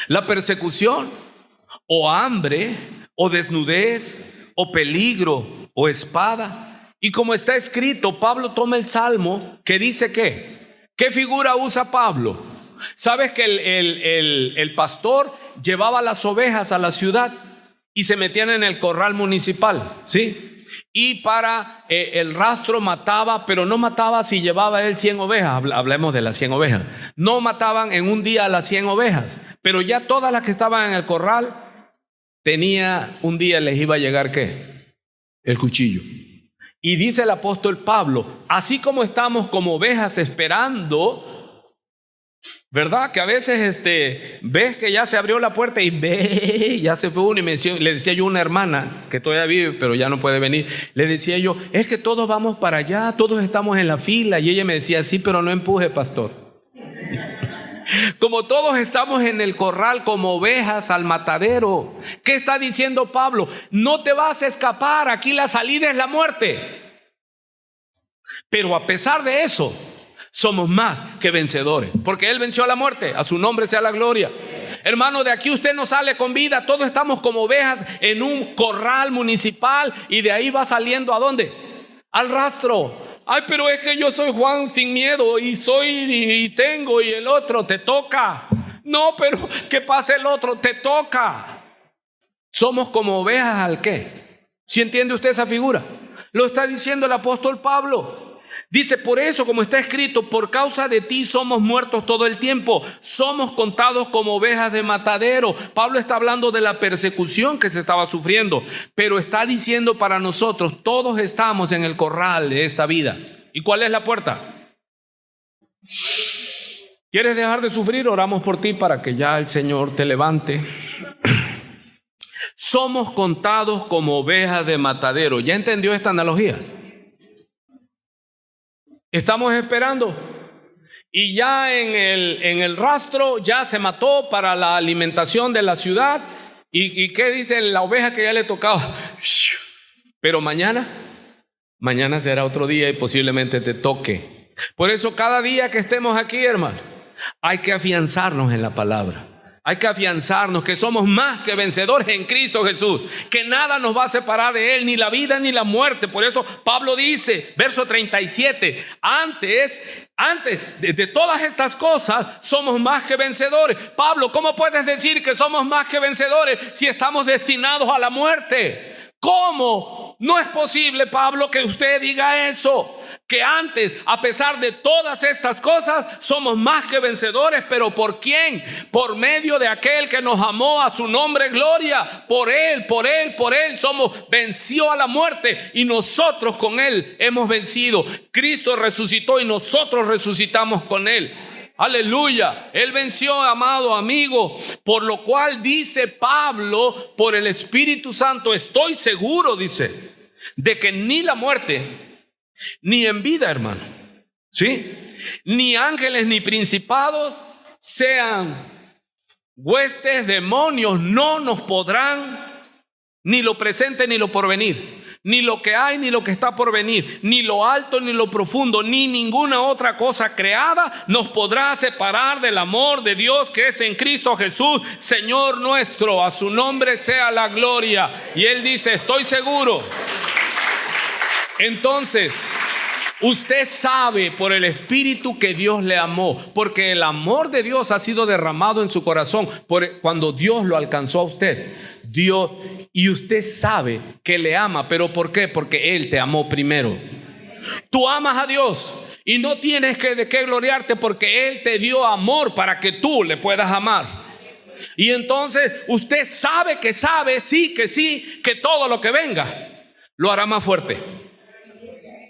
¿La persecución? ¿O hambre? ¿O desnudez? ¿O peligro? ¿O espada? Y como está escrito, Pablo toma el Salmo que dice ¿qué figura usa Pablo? ¿Sabes que el pastor llevaba las ovejas a la ciudad y se metían en el corral municipal? ¿Sí? Y para el rastro mataba, pero no mataba si llevaba él 100 ovejas. Hablemos de las 100 ovejas. No mataban en un día a las 100 ovejas, pero ya todas las que estaban en el corral, un día les iba a llegar ¿qué? El cuchillo. Y dice el apóstol Pablo, así como estamos como ovejas esperando, ¿verdad? Que a veces ves que ya se abrió la puerta y ya se fue uno. Y le decía yo a una hermana que todavía vive pero ya no puede venir, le decía yo, es que todos vamos para allá, todos estamos en la fila. Y ella me decía, sí, pero no empuje, pastor. Como todos estamos en el corral como ovejas al matadero. ¿Qué está diciendo Pablo? No te vas a escapar, aquí la salida es la muerte. Pero a pesar de eso, somos más que vencedores, porque Él venció a la muerte. A su nombre sea la gloria. Hermano, de aquí usted no sale con vida. Todos estamos como ovejas en un corral municipal y de ahí va saliendo ¿a dónde? Al rastro. Ay, pero es que yo soy Juan sin miedo y tengo, y el otro te toca. No, pero que pase el otro, te toca. Somos como ovejas al ¿qué? ¿Sí entiende usted esa figura? Lo está diciendo el apóstol Pablo. Dice, por eso, como está escrito, por causa de ti somos muertos todo el tiempo, somos contados como ovejas de matadero. Pablo está hablando de la persecución que se estaba sufriendo, pero está diciendo para nosotros, todos estamos en el corral de esta vida. ¿Y cuál es la puerta? ¿Quieres dejar de sufrir? Oramos por ti para que ya el Señor te levante. Somos contados como ovejas de matadero. ¿Ya entendió esta analogía? Estamos esperando y ya en el rastro ya se mató para la alimentación de la ciudad. ¿Y qué dice la oveja que ya le tocaba? Pero mañana será otro día y posiblemente te toque. Por eso cada día que estemos aquí, hermano, Hay que afianzarnos en la palabra. Hay que afianzarnos que somos más que vencedores en Cristo Jesús, que nada nos va a separar de Él, ni la vida ni la muerte. Por eso Pablo dice, verso 37, antes de todas estas cosas somos más que vencedores. Pablo, ¿cómo puedes decir que somos más que vencedores si estamos destinados a la muerte? ¿Cómo? No es posible, Pablo, que usted diga eso. Que antes, a pesar de todas estas cosas, somos más que vencedores. ¿Pero por quién? Por medio de aquel que nos amó, a su nombre gloria. Por Él venció a la muerte y nosotros con Él hemos vencido. Cristo resucitó y nosotros resucitamos con Él. Aleluya, Él venció, amado amigo, por lo cual dice Pablo, por el Espíritu Santo, estoy seguro, dice, de que ni la muerte, ni en vida, hermano, ¿sí? Ni ángeles, ni principados, sean huestes, demonios, no nos podrán, ni lo presente, ni lo porvenir, ni lo que hay, ni lo que está por venir, ni lo alto, ni lo profundo, ni ninguna otra cosa creada nos podrá separar del amor de Dios que es en Cristo Jesús, Señor nuestro. A su nombre sea la gloria. Y Él dice, estoy seguro. Entonces, usted sabe por el Espíritu que Dios le amó, porque el amor de Dios ha sido derramado en su corazón cuando Dios lo alcanzó a usted. Dios, y usted sabe que le ama, ¿pero por qué? Porque Él te amó primero. Tú amas a Dios y no tienes de qué gloriarte, porque Él te dio amor para que tú le puedas amar. Y entonces usted sabe, que todo lo que venga lo hará más fuerte.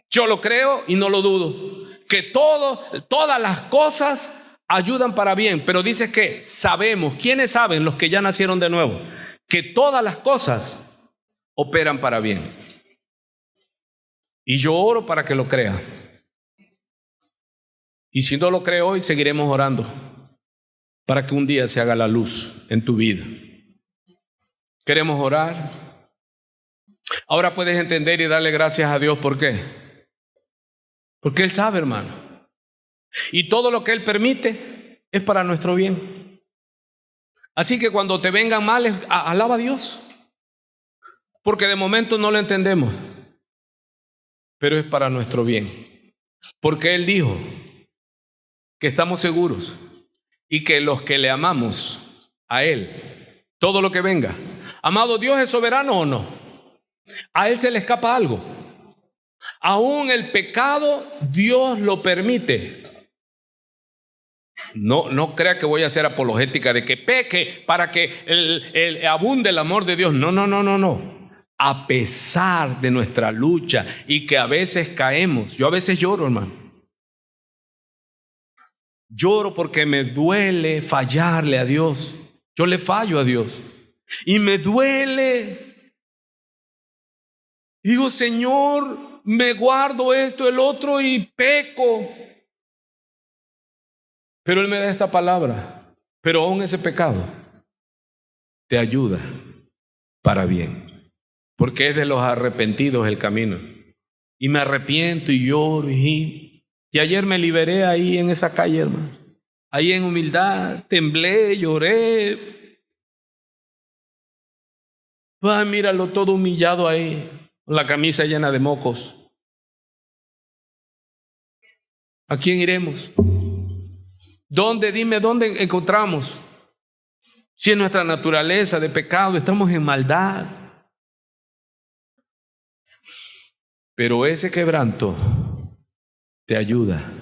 Yo lo creo y no lo dudo, que todas las cosas ayudan para bien, pero dice que sabemos. ¿Quiénes saben? Los que ya nacieron de nuevo, que todas las cosas operan para bien. Y yo oro para que lo crea. Y si no lo creo hoy, seguiremos orando para que un día se haga la luz en tu vida. Queremos orar. Ahora puedes entender y darle gracias a Dios. ¿Por qué? Porque Él sabe, hermano. Y todo lo que Él permite es para nuestro bien. Así que cuando te vengan males, alaba a Dios. Porque de momento no lo entendemos, pero es para nuestro bien. Porque Él dijo que estamos seguros y que los que le amamos a Él, todo lo que venga. Amado, ¿Dios es soberano o no? ¿A Él se le escapa algo? Aún el pecado Dios lo permite. No crea que voy a hacer apologética de que peque para que abunde el amor de Dios. No. A pesar de nuestra lucha y que a veces caemos. Yo a veces lloro, hermano. Lloro porque me duele fallarle a Dios. Yo le fallo a Dios y me duele. Digo, Señor, me guardo esto, el otro y peco. Pero Él me da esta palabra. Pero aún ese pecado te ayuda para bien. Porque es de los arrepentidos el camino. Y me arrepiento y lloro. Y ayer me liberé ahí en esa calle, hermano. Ahí en humildad, temblé, lloré. Ay, míralo todo humillado ahí, con la camisa llena de mocos. ¿A quién iremos? ¿Dónde? Dime, ¿dónde encontramos? Si es nuestra naturaleza de pecado, estamos en maldad. Pero ese quebranto te ayuda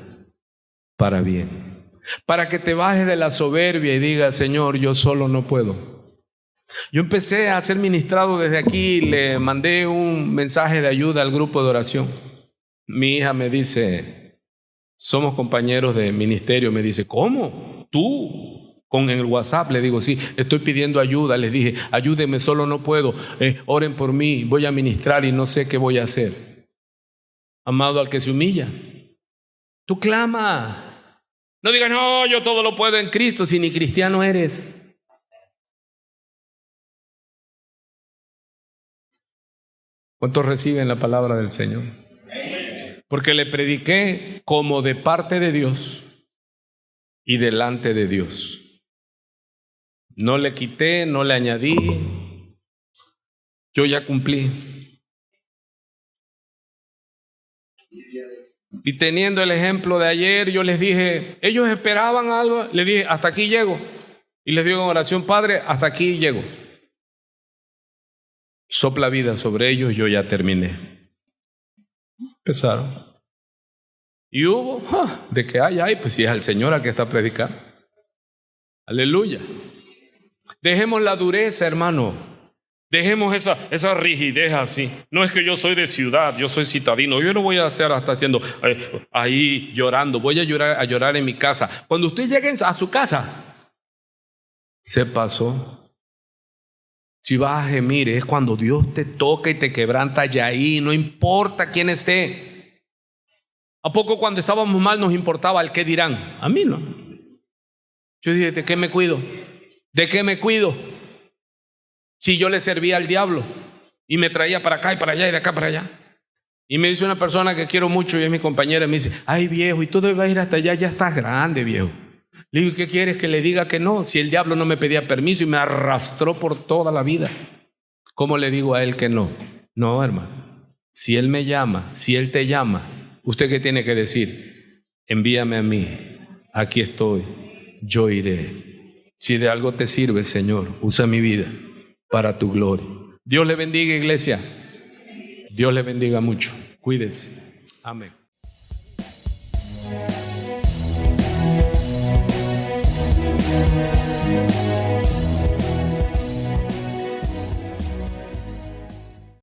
para bien. Para que te bajes de la soberbia y digas, Señor, yo solo no puedo. Yo empecé a ser ministrado desde aquí, le mandé un mensaje de ayuda al grupo de oración. Mi hija me dice, somos compañeros de ministerio, me dice, ¿cómo? ¿Tú? Con el WhatsApp le digo, sí, estoy pidiendo ayuda. Les dije, ayúdenme, solo no puedo, oren por mí, voy a ministrar y no sé qué voy a hacer. Amado, al que se humilla, tú clama. No digas, no, yo todo lo puedo en Cristo, si ni cristiano eres. ¿Cuántos reciben la palabra del Señor? Porque le prediqué como de parte de Dios. y delante de Dios. No le quité, no le añadí. Yo ya cumplí. Y teniendo el ejemplo de ayer, yo les dije, ellos esperaban algo, les dije, hasta aquí llego. Y les digo en oración, Padre, hasta aquí llego. Sopla vida sobre ellos, yo ya terminé. Empezaron. Y hubo, de que hay, pues si es el Señor al que está predicando. Aleluya. Dejemos la dureza, hermano. Dejemos esa rigidez así. No es que yo soy de ciudad, yo soy citadino. Yo no voy a hacer hasta haciendo ahí llorando. Voy a llorar en mi casa. Cuando usted llegue a su casa, se pasó. Si vas a gemir, es cuando Dios te toca y te quebranta ya ahí. No importa quién esté. ¿A poco cuando estábamos mal nos importaba el qué dirán? A mí no. Yo dije, ¿de qué me cuido? ¿De qué me cuido? Si yo le servía al diablo y me traía para acá y para allá y de acá para allá. Y me dice una persona que quiero mucho y es mi compañera, me dice, ay viejo, y tú debes ir hasta allá, ya estás grande viejo. Le digo, ¿qué quieres que le diga que no? Si el diablo no me pedía permiso y me arrastró por toda la vida, ¿cómo le digo a él que no? No, hermano, si él me llama, si él te llama, ¿usted qué tiene que decir? Envíame a mí, aquí estoy, yo iré. Si de algo te sirve, Señor, usa mi vida para tu gloria. Dios le bendiga, iglesia. Dios le bendiga mucho. Cuídese. Amén.